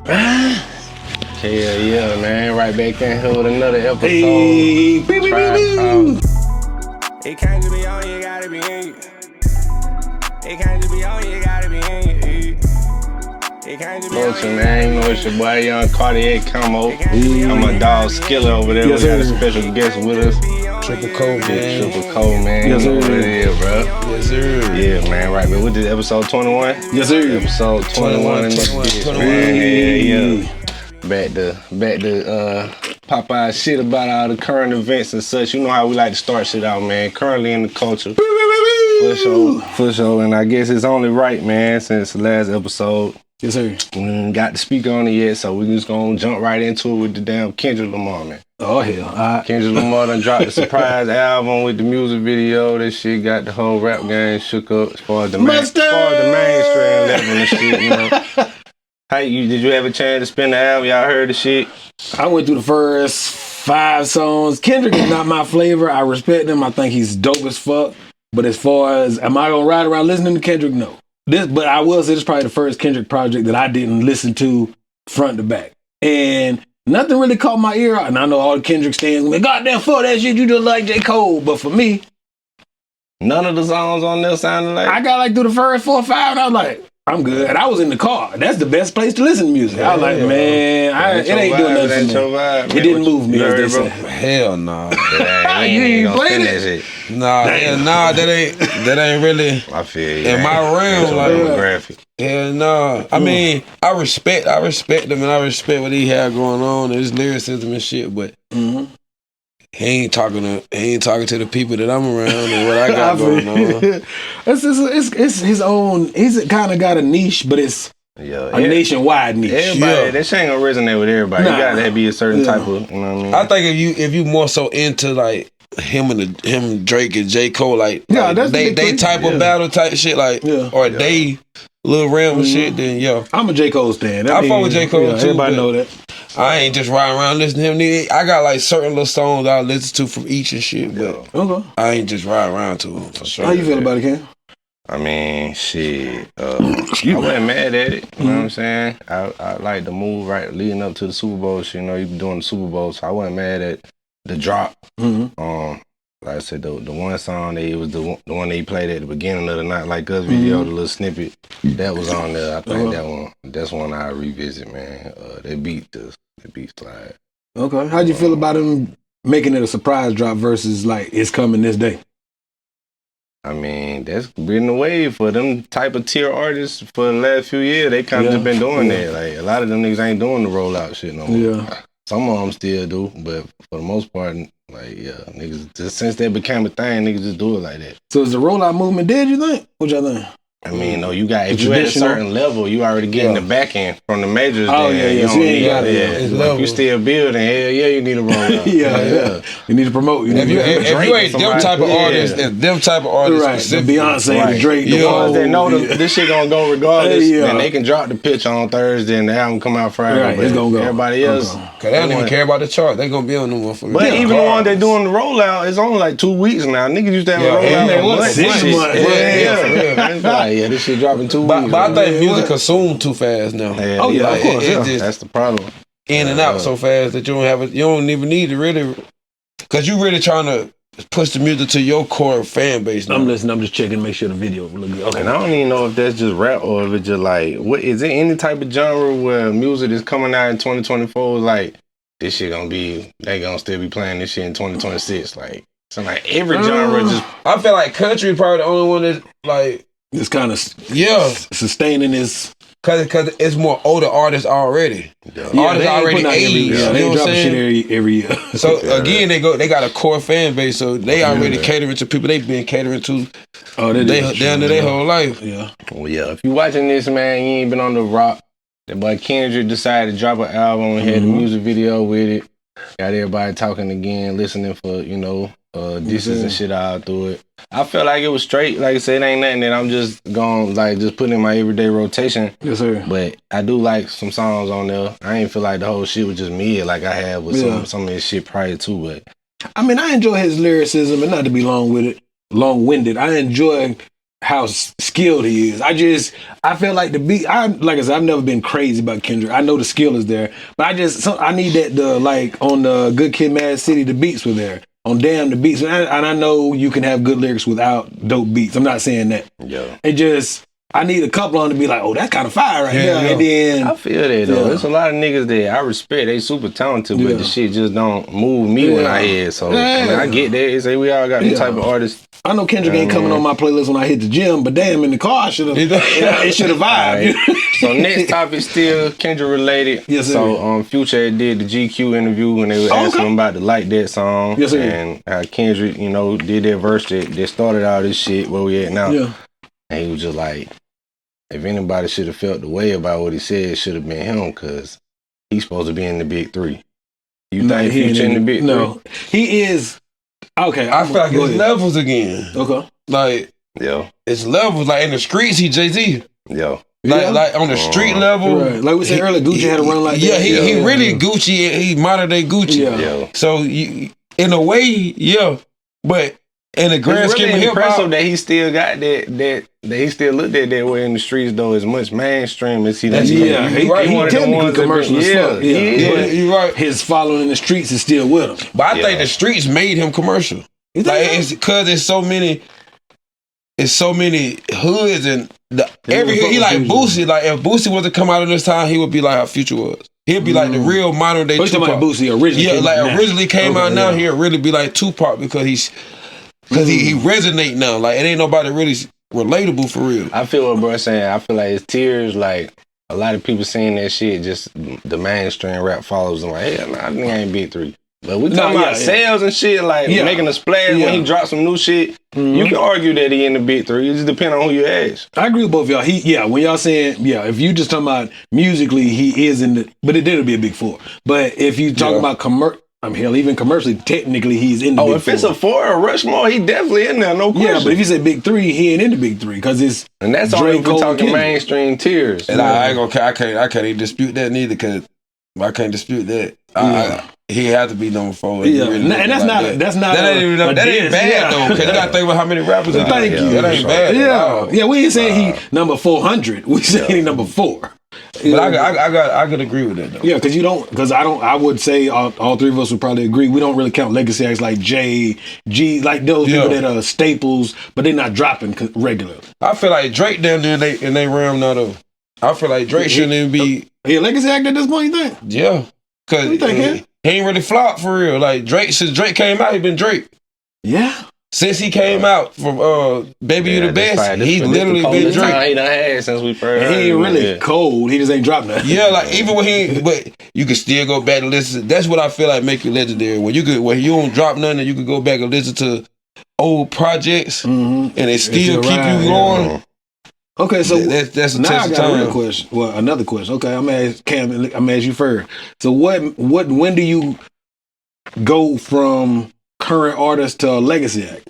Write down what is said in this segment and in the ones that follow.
Hell yeah, man. Right back in here with another episode. Hey, beep, beep, beep, beep. It can't just be on, you gotta be in you. It can't just be on, you gotta be in you. It can't just be on, Culture, man. You know it's your boy Young Cartier Camo. I'm a dog Skiller over there. Yes, we got a sir. special guest with us. Triple Cold, man. Triple Cold, man. Yes, You know sir. what it is, bro. Yes, sir. Yeah, man. Right, man. What is episode 21? Yes, sir. Episode 21 in this bitch, man. Yeah. Back to Popeye shit about all the current events and such. You know how we like to start shit out, man. Currently in the culture. For sure. And I guess it's only right, man, since the last episode. Yes, sir. We ain't got to speak on it yet, so we just gonna jump right into it with the damn Kendrick Lamar, man. Oh, hell. All right. Kendrick Lamar done dropped a surprise album with the music video. That shit got the whole rap game shook up as far as the mainstream level and shit, you know. Did you have a chance to spin the album? Y'all heard the shit? I went through the first 5 songs. Kendrick is not my flavor. I respect him. I think he's dope as fuck. But as far as, am I gonna ride around listening to Kendrick? No. But I will say this is probably the first Kendrick project that I didn't listen to front to back. And nothing really caught my ear out. And I know all the Kendrick stands, man, goddamn, fuck that shit, you just like J. Cole. But for me, None of the songs on there sounded like... I got like through the first 4 or 5 and I was like, I'm good. And I was in the car. That's the best place to listen to music. I was like, man, it ain't doing nothing for me. It didn't move me, as they say. Hell no. You ain't played it? Nah, that ain't really I feel you. in my realm. Like, demographic. hell no. I mean, I respect him and I respect what he had going on and his lyricism and shit, but he ain't talking to the people that I'm around and what I got going on. It's his own. He's kind of got a niche, but it's a nationwide niche. Everybody, that shit ain't gonna resonate with everybody. Nah. You gotta be a certain type of, you know what I mean? I think if you more so into like him and Drake and J. Cole, like, Yeah, like that's they the big thing. type of battle type shit, like, or they little realm of shit, then yo. I'm a J. Cole stan. I fuck with J. Cole too. Everybody but know that. I ain't just riding around listening to him. I got like certain little songs I listen to from each and shit, but Okay. I ain't just riding around to him for sure. How you feel about it, Ken? I mean, shit. I wasn't mad at it. You know what I'm saying? I like the move right leading up to the Super Bowl. Shit, you know, you been doing the Super Bowl, so I wasn't mad at the drop. Like I said, the one song it was the one that he played at the beginning of the Not Like Us video, the little snippet that was on there. I think that's one I revisit, man. They beat slide. Okay. How'd you feel about him making it a surprise drop versus like it's coming this day? I mean, that's been the wave for them type of tier artists for the last few years. They kind of just been doing that. Like a lot of them niggas ain't doing the rollout shit no more. Yeah. Some of them still do, but for the most part, like niggas just since that became a thing, niggas just do it like that. So is the rollout movement dead, you think? What y'all think? I mean, no, you got if you at a certain level, you already getting the back end from the majors. Oh, then yeah. You So don't you ain't need got it. If you still building, hell yeah, you need a rollout. Yeah. You need to promote. If you ain't them type of artists, right? The Beyonce, the Drake, the ones that know this shit gonna go regardless, then they can drop the pitch on Thursday and the album come out Friday. Right, it's gonna go. Everybody else, cause they don't even care about the chart. They gonna be on them motherfuckers. But even the ones that doing the rollout, it's only like 2 weeks now. Niggas used to have a rollout for 6 months. Yeah, this shit dropping 2 weeks. But I think music consumed too fast now. Oh yeah, of course. It's just that's the problem. in and out so fast that you don't even need to really, cause you really trying to push the music to your core fan base now. I'm listening. I'm just checking to make sure the video look good. Okay. And I don't even know if that's just rap or if it's just like, what is it any type of genre where music is coming out in 2024 like this shit they gonna still be playing this shit in 2026? Like, so like every genre just. I feel like country probably the only one that like It's kind of sustaining this. Cause it's more older artists already. Artists already aged. They You know what I'm drop shit saying? every year. So again, they got a core fan base, so they already catering to people they've been catering to. Down to their whole life. Yeah. Well, yeah. If you watching this, man, you ain't been on the rock. That boy Kendrick decided to drop an album and had a music video with it. Got everybody talking again, listening for disses and shit all through it. I felt like it was straight. Like I said, it ain't nothing that I'm just going just putting in my everyday rotation. Yes, sir. But I do like some songs on there. I ain't feel like the whole shit was just mid like I had with some of this shit prior to. But I mean, I enjoy his lyricism, and not to be long-winded. I enjoy how skilled he is. I feel like the beat. Like I said, I've never been crazy about Kendrick. I know the skill is there, but I need that like on the Good Kid, Mad City, the beats were there. On Damn, the beats, and I know you can have good lyrics without dope beats. I'm not saying that. Yeah. It just I need a couple on to be like, oh, that's kind of fire right there. Yeah. And then I feel that though. Yeah. There's a lot of niggas that I respect. They super talented, but Yeah. the shit just don't move me when I hear it. So I, mean, I get that. It's like we all got the type of artists. I know Kendrick ain't coming on my playlist when I hit the gym, but damn, in the car, it should have vibed. Alright. So next topic still Kendrick related. Yes, sir. So Future did the GQ interview when they were asking him about the Like That song. Yes, sir. And how Kendrick, you know, did their verse that started all this shit where we at now. Yeah. And he was just like, if anybody should have felt the way about what he said, it should have been him, because he's supposed to be in the big three. You think he Future in the big No, he is. Okay, I feel like it's levels again. Okay. Like three? Yo, it's levels. Like in the streets, he Jay-Z. yo. Like on the street level. Right. Like we said earlier, Gucci had a run like Yeah, that. he really Gucci. He modern day Gucci. Yeah. Yo. So in a way, yeah. But in the grand It's scheme really of hip impressive hop, that he still got that he still looked at that way in the streets though, as much mainstream as he does. Yeah, he one of the technically ones that commercial been- as fuck. he is. But you're right. his following in the streets is still with him. But I think Yeah. the streets made him commercial. You think Like so? it's because there's so many hoods and every fuck hood. He with like Future. Boosie. Like if Boosie was to come out of this time, he would be like how Future was. He'd be like the real modern day Oh, you talking Tupac. about Boosie originally? Yeah, came like out now. originally came out now, yeah. he'll really be like Tupac because he resonate now. Like it ain't nobody really relatable for real. I feel what bro saying. I feel like his tears, like a lot of people saying that shit, just the mainstream rap follows them like, hell nah, I think I ain't big three. But we talking about sales and shit, like Yeah. making a splash when he dropped some new shit. You can argue that he in the big three. It just depends on who you ask. I agree with both of y'all. When y'all saying, if you just talking about musically, he is in the, but it did be a big four. But if you talking about even commercially, technically he's in the big If four. it's a four or Rushmore, he definitely in there, no question. Yeah, but if you say big three, he ain't in the big three because it's and that's Drake, only if we're Cole, talking Kendrick. mainstream tiers. And I ain't gonna. I can't even dispute that neither because I can't dispute that. He had to be number 4. Yeah, and that's not that ain't bad though. Because you gotta think about how many rappers. Thank you. That ain't bad. at all. Yeah, we ain't saying he number 400. We saying he number 4. But I could agree with that though. Yeah, I would say all three of us would probably agree. We don't really count legacy acts like J, G, like those people that are staples, but they're not dropping regularly. I feel like Drake down there in they realm now though. I feel like Drake shouldn't even be. He a legacy act at this point, you think? Yeah, because You think, he ain't really flopped for real. Like Drake, since Drake came out, he been Drake. Yeah. Since he came out from Baby You the Best, he's literally been Drake. He done had since we first. And he ain't really cold. He just ain't dropped nothing. Yeah, like even when but you can still go back and listen. That's what I feel like make you legendary. When you don't drop nothing, and you can go back and listen to old projects, and they still keep you going. Okay, so that's a now test I of got a time. real question. Well, another question. Okay, I'm gonna ask Cam. I'm gonna ask you first. So when do you go from current artist to a legacy act?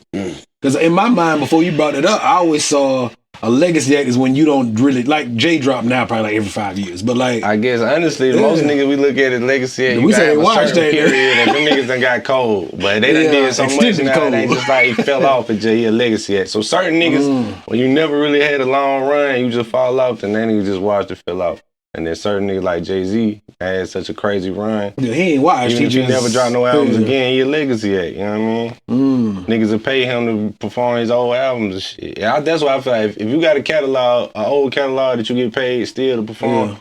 Because in my mind, before you brought it up, I always saw a legacy act is when you don't really like J drop now, probably like every 5 years. But like, I guess honestly, most niggas we look at as legacy. We say got a watch certain that. period, and them niggas done got cold, but they done did so much extended now. cold. They just like he fell off and he a legacy act. So certain niggas, when you never really had a long run, you just fall off, and then you just watch it fill off. And then certain niggas like Jay-Z had such a crazy run. yeah, he ain't watched. Even if he he never dropped no albums yeah. again, he a legacy act. You know what I mean? Niggas will pay him to perform his old albums and shit. That's why I feel like if you got a catalog, an old catalog that you get paid still to perform,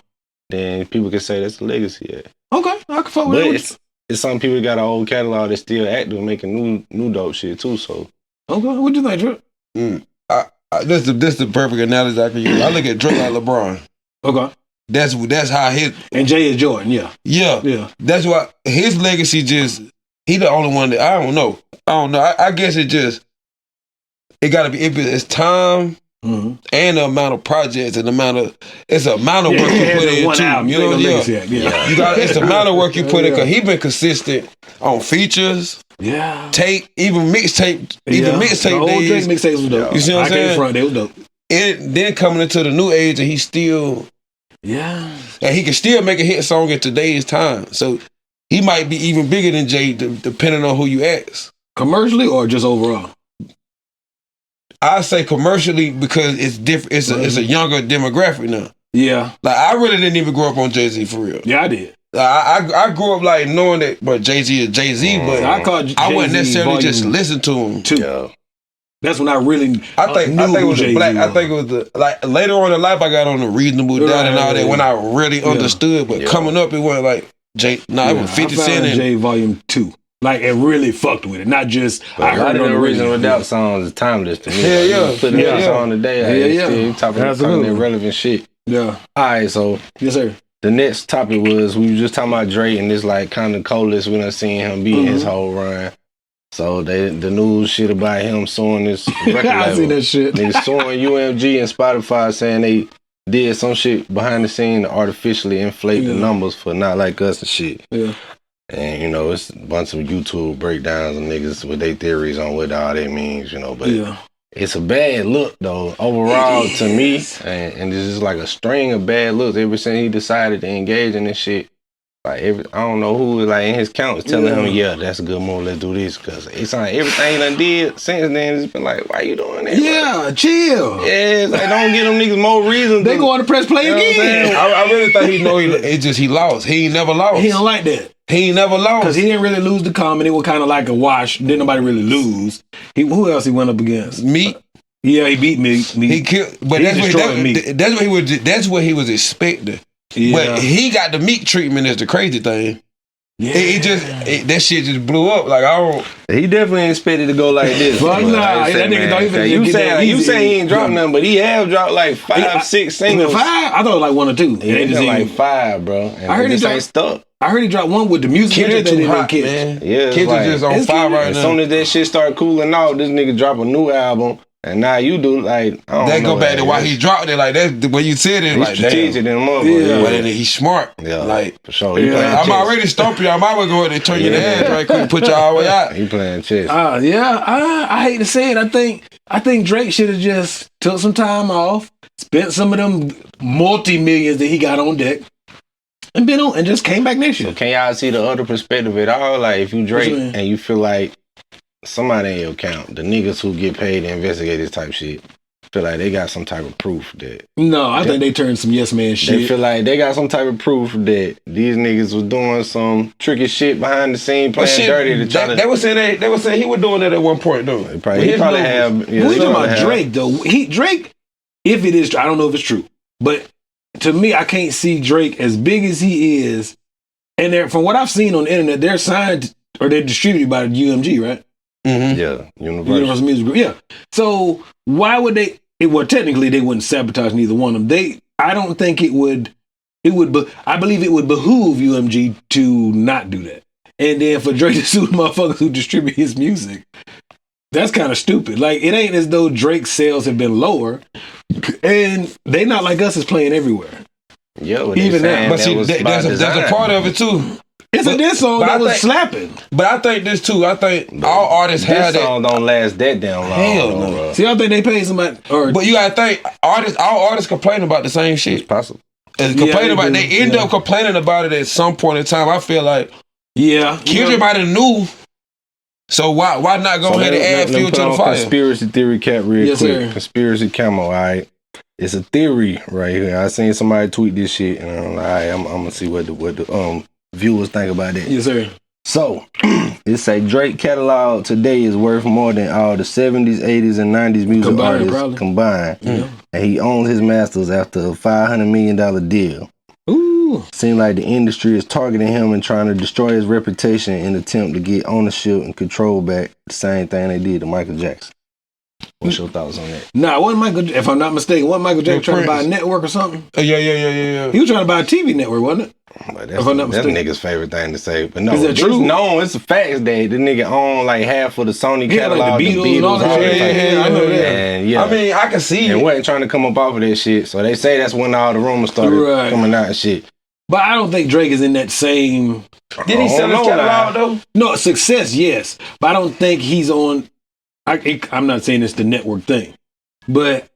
then people can say that's a legacy act. Okay, I can fuck with But it. it's some people that got an old catalog that's still active making new dope shit too. So Okay, what do you think, Drip? This the perfect analogy I can use. I look at Drake like LeBron. Okay, That's how his and Jay is Jordan. Yeah. That's why his legacy he the only one that I don't know. I guess it gotta be it's time and the amount of projects and the amount of work you put in one too. album, You know, legacy act, yeah. it's the amount of work you put in because he been consistent on features, Yeah. tape, even mixtape The old Drake days. mixtapes was dope. You see what I'm I can't saying? front, they was dope. And then coming into the new age and he still Yeah. and he can still make a hit song in today's time. So he might be even bigger than Jay, depending on who you ask. Commercially or just overall? I say commercially because it's different. It's a younger demographic now. Yeah. Like I really didn't even grow up on Jay-Z for real. Yeah, I did. I grew up like knowing that, but Jay-Z is Jay-Z, but I wouldn't necessarily just listen to him. Yeah. That's when I really I think it was a black. I think it was the like later on in life I got on the Reasonable Doubt and all that when I really understood. But coming up, it wasn't like Jay. It was 50 Cent and Jay Volume 2. Like it really fucked with it, not just. But I heard the Reasonable Doubt songs is timeless to me. Yeah. Put that song today. You talking that relevant shit. Yeah. All right, so yes, sir. The next topic was we were just talking about Drake and this like kind of coldest we done seen him be in his whole run. So the news shit about him suing this record label. I seen that shit. Niggas suing UMG and Spotify saying they did some shit behind the scene to artificially inflate the numbers for Not Like Us and shit. Yeah. And you know, it's a bunch of YouTube breakdowns of niggas with their theories on what all that means, you know, but it's a bad look though, overall to me. And this is like a string of bad looks ever since he decided to engage in this shit. Like I don't know who like in his count is telling him, that's a good move, let's do this. Cause it's like everything he done did since then, it's been like, why you doing that? Yeah, chill. Yeah, it's like don't give them niggas more reason. They go on to press play again. I really think he lost. He ain't never lost. He don't like that. He ain't never lost. Because he didn't really lose the comment. It was kind of like a wash. Didn't nobody really lose. Who else he went up against? Meek. Yeah, he beat Meek. He killed, but that's what he was expecting. Yeah. But he got the Meek treatment as the crazy thing. Yeah. That shit just blew up. Like he definitely expected to go like this. Fuck nah. That nigga thought he was you say he ain't dropped nothing, but he have dropped like 5, 6 singles. 5? I thought it was like 1 or 2. He just like 5, bro. And I heard he ain't stuck. I heard he dropped one with the music. Kendrick too hot, man. Yeah, Kendrick just on fire right now. As soon as that shit start cooling off, this nigga drop a new album. And now you do like I don't know. Go back to why he dropped it like that. The way you said it, like strategic in but then he's smart. Yeah, like for sure. I'm already stumped you. I might well go ahead and turn your ass right quick, put y'all all the way out. He playing chess. I hate to say it. I think Drake should have just took some time off, spent some of them multi-millions that he got on deck, and been on and just came back next year. So can y'all see the other perspective at all? Like if you Drake and you feel like somebody in your account, the niggas who get paid to investigate this type of shit, feel like they got some type of proof that... No, I think they turned some yes man shit. They feel like they got some type of proof that these niggas was doing some tricky shit behind the scene, playing dirty to try to... They were saying he was doing that at one point, though. He probably have... Yeah, we talking about Drake, though. Drake, if it is... I don't know if it's true, but to me, I can't see Drake as big as he is. And from what I've seen on the internet, they're signed or they're distributed by UMG, right? Mm-hmm. Yeah, Universal Music Group. Yeah. So why would they? Well, technically, they wouldn't sabotage neither one of them. I don't think it would. I believe it would behoove UMG to not do that. And then for Drake to sue the motherfuckers who distribute his music, that's kind of stupid. Like it ain't as though Drake's sales have been lower, and They Not Like Us is playing everywhere. Yeah, well, even now. But see, there's a part of it too. It's a diss song that was slapping. But I think this too. I think all artists have that. This song don't last that damn long. Hell no. See, I think they paid somebody. But you gotta think, all artists complain about the same shit. It's possible. They end up complaining about it at some point in time. I feel like Kendrick might have knew. So why not go ahead and add fuel to the fire? Conspiracy theory cap real quick. Sir. Conspiracy camo, all right. It's a theory right here. I seen somebody tweet this shit, and I'm like, I'm gonna see what the viewers think about that. Yes, sir. So, it say Drake catalog today is worth more than all the 70s, 80s, and 90s music artists combined. Yeah. And he owns his masters after a $500 million deal. Ooh. Seems like the industry is targeting him and trying to destroy his reputation in an attempt to get ownership and control back. The same thing they did to Michael Jackson. What's your thoughts on that? Nah, wasn't Michael, if I'm not mistaken, wasn't Michael Jackson trying to buy a network or something? Yeah. He was trying to buy a TV network, wasn't it? But that's nigga's favorite thing to say. But no, is that true? No, it's a fact that the nigga owned like half of the Sony catalog. Like the Beatles and all that shit. Yeah, I know that. And I mean, I can see it. Wasn't trying to come up off of that shit. So they say that's when all the rumors started coming out and shit. But I don't think Drake is in that same... Did he sell his catalog though? No, success, yes. But I don't think he's on... I'm not saying it's the network thing. But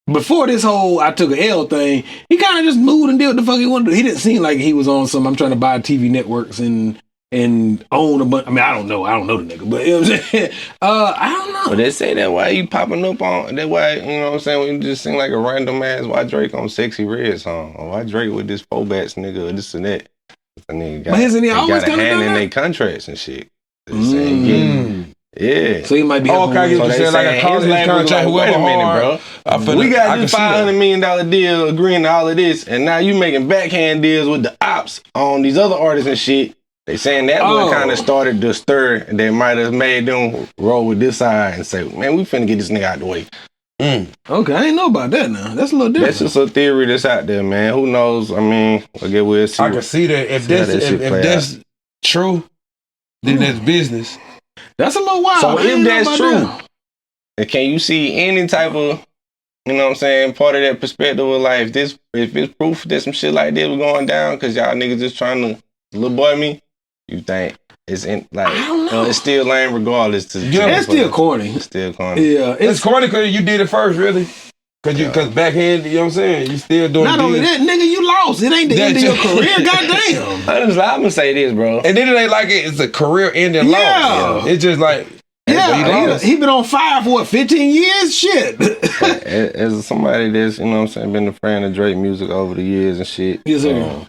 before this whole I took an L thing, he kind of just moved and did what the fuck he wanted to do. He didn't seem like he was on some, I'm trying to buy TV networks and and own a bunch. I mean, I don't know the nigga, but you know what I'm saying. I don't know. But they say that why you popping up on that why, you know what I'm saying, when you just sing like a random ass, why Drake on Sexy Red song? Or why Drake with this 4-bats nigga or this and that. The nigga got, But isn't he they always got a gonna hand do in that? their contracts and shit. Yeah. So he might be. Oh, okay, I get what So you're they saying, like a saying college his label contract, like, wait a whoever minute, hard. bro. We got this $500 $500 million deal agreeing to all of this, and now you making backhand deals with the ops on these other artists and shit. They saying that what kind of started the stir that might have made them roll with this side and say, man, we finna get this nigga out the way. Okay, I ain't know about that now. That's a little different. That's just a theory that's out there, man. Who knows? I mean, I guess we'll see. I can see that. If see how that's that shit if play that's true, then that's business. That's a little wild. So I if ain't know that's about true, that. and can you see any type of, you know what I'm saying, part of that perspective of life? If it's proof that some shit like this was going down, because y'all niggas just trying to little boy me, you think it's in like I don't know. it's still lame regardless to It's still corny. It's still corny. Yeah, It's corny because you did it first, really. Because backhand, you know what I'm saying? You still doing Not only deals. that, nigga, you lost. It ain't the end of your career. Goddamn. Honestly, I'm gonna say this, bro. And then it ain't like it's a career ending Yeah. loss. It's just like, Yeah, he been on fire for what, 15 years? Shit. As somebody that's, you know what I'm saying, been a fan of Drake music over the years and shit. Yes, sir.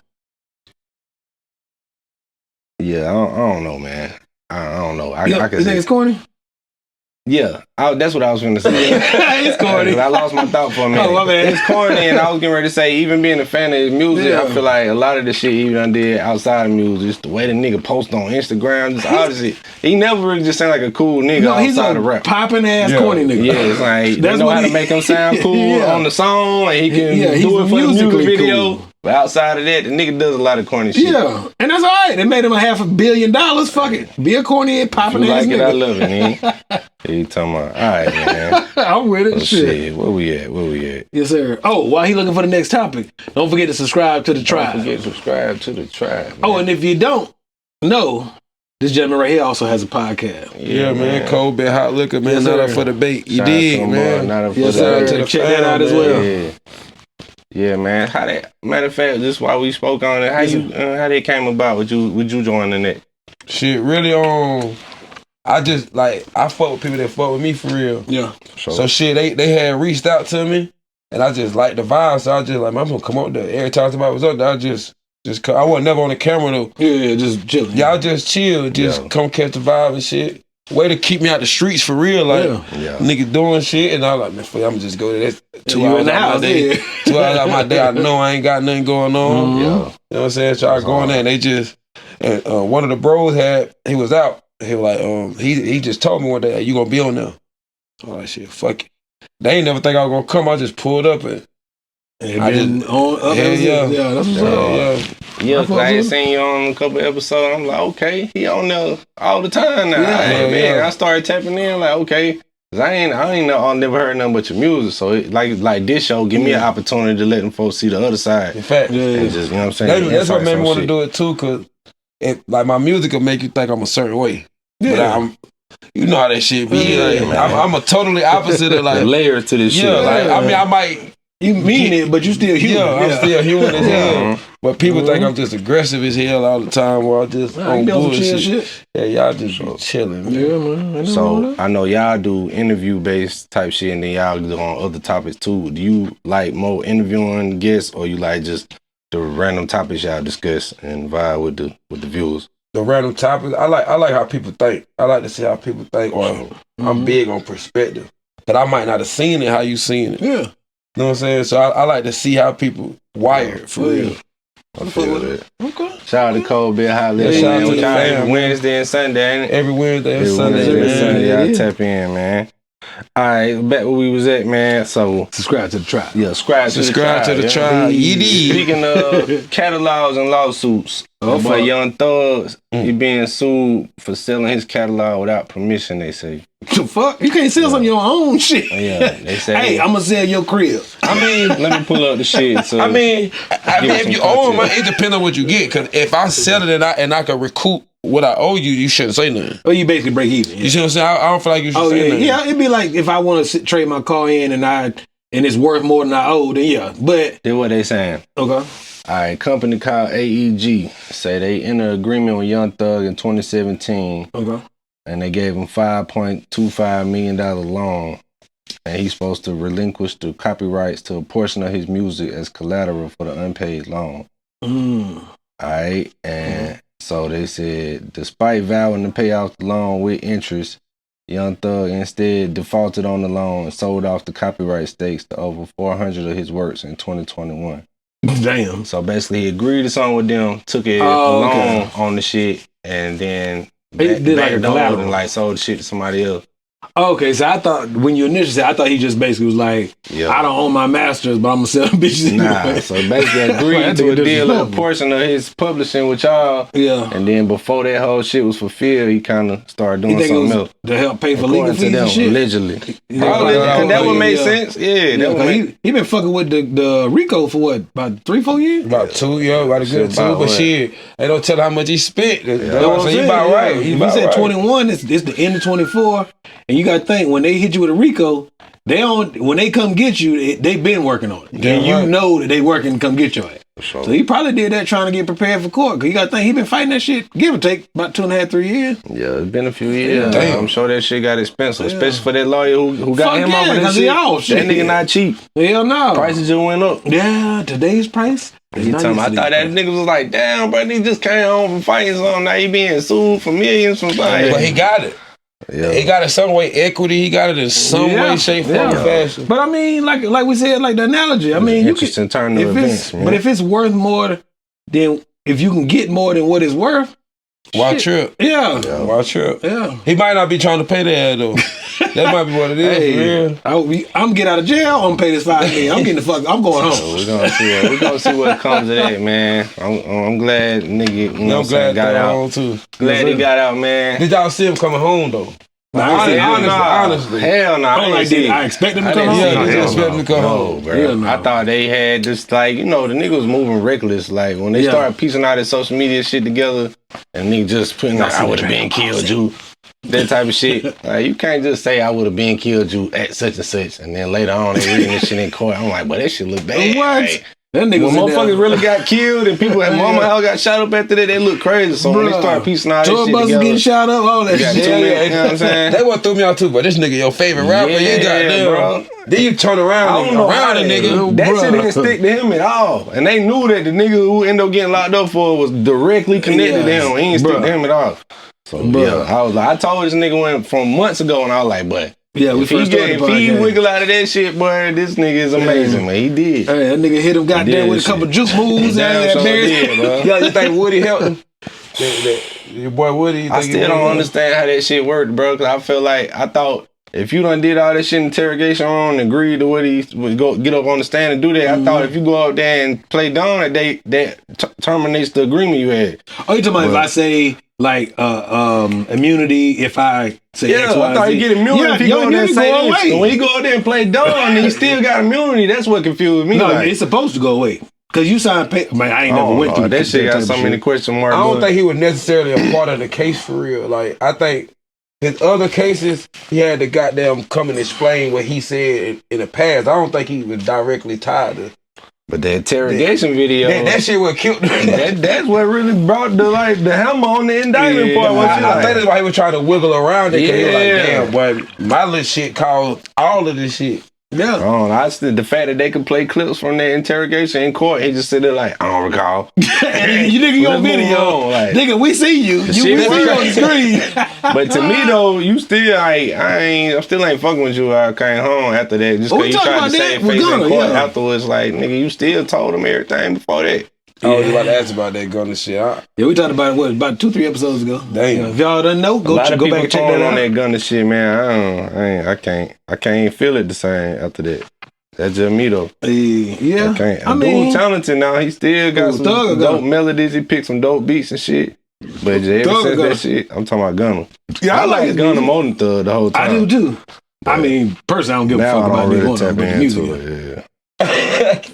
Yeah, I don't know, man. I don't know. I You can think say, it's corny? yeah, that's what I was going to say. It's corny. I lost my thought for a minute. Oh, my bad. It's corny, and I was getting ready to say, even being a fan of his music, Yeah. I feel like a lot of the shit he done did outside of music, just the way the nigga post on Instagram, just all this shit. He never really just sound like a cool nigga No, he's outside a of rap. popping ass Yeah. corny nigga. Yeah, it's like they That's know what how to he- make him sound cool Yeah. on the song, and he can Yeah, he's do it for the music musically video. cool. But outside of that, the nigga does a lot of corny shit. Yeah, and that's all right. They made him $500 million. Fuck it. Be a corny and If popping you ass like it, I nigga. love it, man. He talking about, all right, man. I'm with it. Oh, Shit. shit, where we at? Yes, sir. Oh, while he looking for the next topic, don't forget to subscribe to the Don't tribe. forget to subscribe to the tribe. Man. Oh, and if you don't know, this gentleman right here also has a podcast. yeah, man. Cold bit hot liquor, man. Yes, not sir. up for the bait. You Shout out to dig, them, man. boy. Not up for Yes, the sir. bait. to the Check that out as fam, well. Yeah. Yeah, man. How that? Matter of fact, this is why we spoke on it. How how they came about? Would you joining it? Shit, really I just like I fuck with people that fuck with me for real. Yeah. So shit, they had reached out to me, and I just like the vibe. So I just like, I'm gonna come up there. Every time somebody was up there, I just I wasn't never on the camera though. Yeah, just chilling. Y'all just chill, just Yeah. come catch the vibe and shit. Way to keep me out the streets for real, like Yeah. niggas doing shit, and I like, man, fuck, I'm just go to that 2 You hours in the out my house, day. yeah. 2 hours out my day, I know I ain't got nothing going on. Yeah. You know what I'm saying? So I go in there and they just, and one of the bros he was out. He was like, he just told me one day, you gonna be on there. I was like, shit, fuck it. They ain't never think I was gonna come. I just pulled up and And I been just- on up Hell yeah. yeah, that's what's up. yeah. Yeah, I 'cause I had fuck seen you on a couple episodes. I'm like, okay, he on there all the time now. Yeah. Hey, Yeah, man, yeah. I started tapping in like, okay, 'cause I never heard nothing but your music. So it, like this show, give me an opportunity to let them folks see the other side. In fact, Yeah. And just, you know what I'm saying? that's what made me want to shit. do it too, cause like my music will make you think I'm a certain way. But Yeah. you know how that shit be. Yeah, like, man. I'm a totally opposite of like, layers to this yeah, shit. like I mean, I might. You mean it, but you still human. Yeah, I'm still human as hell. Mhm. But people think I'm just aggressive as hell all the time, while I just Nah, you on be on some bullshit. chill shit. Yeah, y'all just be chilling. Man. Yeah, man. Ain't So nothing wrong I know y'all do interview based type shit, and then y'all do on other topics too. Do you like more interviewing guests, or you like just the random topics y'all discuss and vibe with the viewers? The random topics, I like how people think. I like to see how people think. Or I'm big on perspective, but I might not have seen it how you seen it. that. Yeah. You know what I'm saying? So I like to see how people wired for real. I feel that. Okay. Shout out to Cold Beer Hot Yeah, Liquor, shout out man. to With the y'all fam, every man. Wednesday and Sunday, ain't it? Every Wednesday and Every Sunday, Wednesday and man. Sunday, y'all Yeah. tap in, man. All right, back where we was at, man. So Subscribe to the tribe. yeah, subscribe to the tribe. tribe. You dig? Speaking of catalogs and lawsuits, Oh, boy fuck. Young Thugs, he being sued for selling his catalog without permission. They say. The fuck? You can't sell some of your own shit. Yeah, they say. Hey, I'm gonna sell your crib. I mean, let me pull up the shit. So I mean, Give us if some you owe them, context. it depends on what you get. Because if I sell it and I can recoup what I owe you, you shouldn't say nothing. Or you basically break even. You see what I'm saying? I don't feel like you should Oh say yeah, nothing. yeah. It'd be like if I want to trade my car in and it's worth more than I owe. Then yeah, but then what they saying? okay. All right, company called AEG say they entered an agreement with Young Thug in 2017, Okay. and they gave him $5.25 million loan, and he's supposed to relinquish the copyrights to a portion of his music as collateral for the unpaid loan. All right, and so they said, despite vowing to pay off the loan with interest, Young Thug instead defaulted on the loan and sold off the copyright stakes to over 400 of his works in 2021. Damn. So basically, he agreed to something with them, took it alone on the shit, and then did like a collateral and like sold the shit to somebody else. Okay, so I thought when you initially said, I thought he just basically was like, I don't own my masters, but I'm gonna sell them bitches anyway. So basically agreed to a deal of a portion of his publishing with y'all. Yeah. And then before that whole shit was fulfilled, he kind of started doing something else. To help pay for legal fees and shit? Allegedly. Probably, that would make sense. Yeah. He been fucking with the Rico for what, about 3-4 years? About 2 years, about a good 2, but shit, they don't tell how much he spent. That's what I'm saying. He about right. He said 21, it's the end of 24. And you got to think, when they hit you with a RICO, when they come get you, they been working on it. And you know that they working to come get your ass. Sure. So he probably did that trying to get prepared for court. Because you got to think, he been fighting that shit, give or take, about 2.5, 3 years. Yeah, it's been a few years. Yeah. I'm sure that shit got expensive, especially for that lawyer who got him over that shit. That nigga not cheap. Hell no. Prices just went up. Yeah, today's price. I thought that nigga was like, damn, bro, he just came home from fighting something. Now he being sued for millions from fighting. But he got it. Yeah. He got it some way, equity. He got it in some way, shape, form, fashion. But I mean, like we said, like the analogy. I mean, interesting turn of events, man. But if it's worth more than, if you can get more than what it's worth, why trip? Yeah. Why trip? Yeah. He might not be trying to pay that though. That might be what it is. Hey, I'm get out of jail. I'm pay this $5 million. I'm getting the fuck. I'm going home. So we're gonna see what comes of that, man. I'm glad nigga. I'm glad got out too. Glad he got out, man. Did y'all see him coming home though? Honestly. Hell no. I expect him to come home. Yeah, I expect him to come home, bro. I thought they had just like, the nigga was moving reckless. Like when they started piecing out his social media shit together, and nigga just putting like, I would have been killed you. That type of shit. Like, you can't just say I would have been killed you at such and such, and then later on they reading this shit in court. I'm like, but that shit look bad. What? Like, that nigga when motherfuckers really got killed and people at mama house got shot up after that, they look crazy. So when they start piecing out this shit together, getting shot up, all that shit. You know what I'm saying? They what threw me out too, but this nigga your favorite rapper. You got them, bro. Then you turn around around the nigga. That shit didn't stick to him at all. And they knew that the nigga who ended up getting locked up for was directly connected to him. He didn't stick to him at all. So I told this nigga went from months ago, and I was like, but if he wiggle out of that shit, boy, this nigga is amazing, man. He did. Hey, that nigga hit him goddamn with a couple juke moves. Yeah, you think Woody helped him? Your boy Woody. I still don't understand how that shit worked, bro. Cause I feel like I thought if you done did all that shit interrogation on and agreed to what he would go get up on the stand and do that, I thought if you go out there and play dumb, that terminates the agreement you had. Oh, you talking about if I say like immunity if I say X, Y, I thought Z. he get immunity if he go out there and say this. So when he go out there and play dumb and he still got immunity, that's what confused me. No, it's supposed to go away. Cause you signed paper. Man, I ain't never went through that shit. Got so many question marks. I don't think he was necessarily a part of the case for real. Like I think his other cases, he had to goddamn come and explain what he said in the past. I don't think he was directly tied to. But the interrogation video, that shit what killed him. That's what really brought the hammer on the indictment part. I think that's why he was trying to wiggle around it. He was like, damn, boy, my little shit called all of this shit. Yeah. The fact that they could play clips from that interrogation in court, he just sit there like, I don't recall. You nigga on video. Nigga, we see you. We see you on the screen. But to me though, you still I still ain't fucking with you. I came home after that. Just cause you tried to save face in court afterwards, like nigga, you still told him everything before that. I was about to ask about that gunner shit. Yeah, we talked about it about 2-3 episodes ago. Damn. If y'all doesn't know, go back and check that out. On that gunner shit, man. I can't feel it the same after that. That's just me though. Yeah. I can't. Dude talented now. He still got some dope melodies. He picked some dope beats and shit. But ever since that shit, I'm talking about Gunna. Yeah, I like Gunna more than Thug the whole time. I do too. But I mean, personally, I don't give a fuck about really tap into it.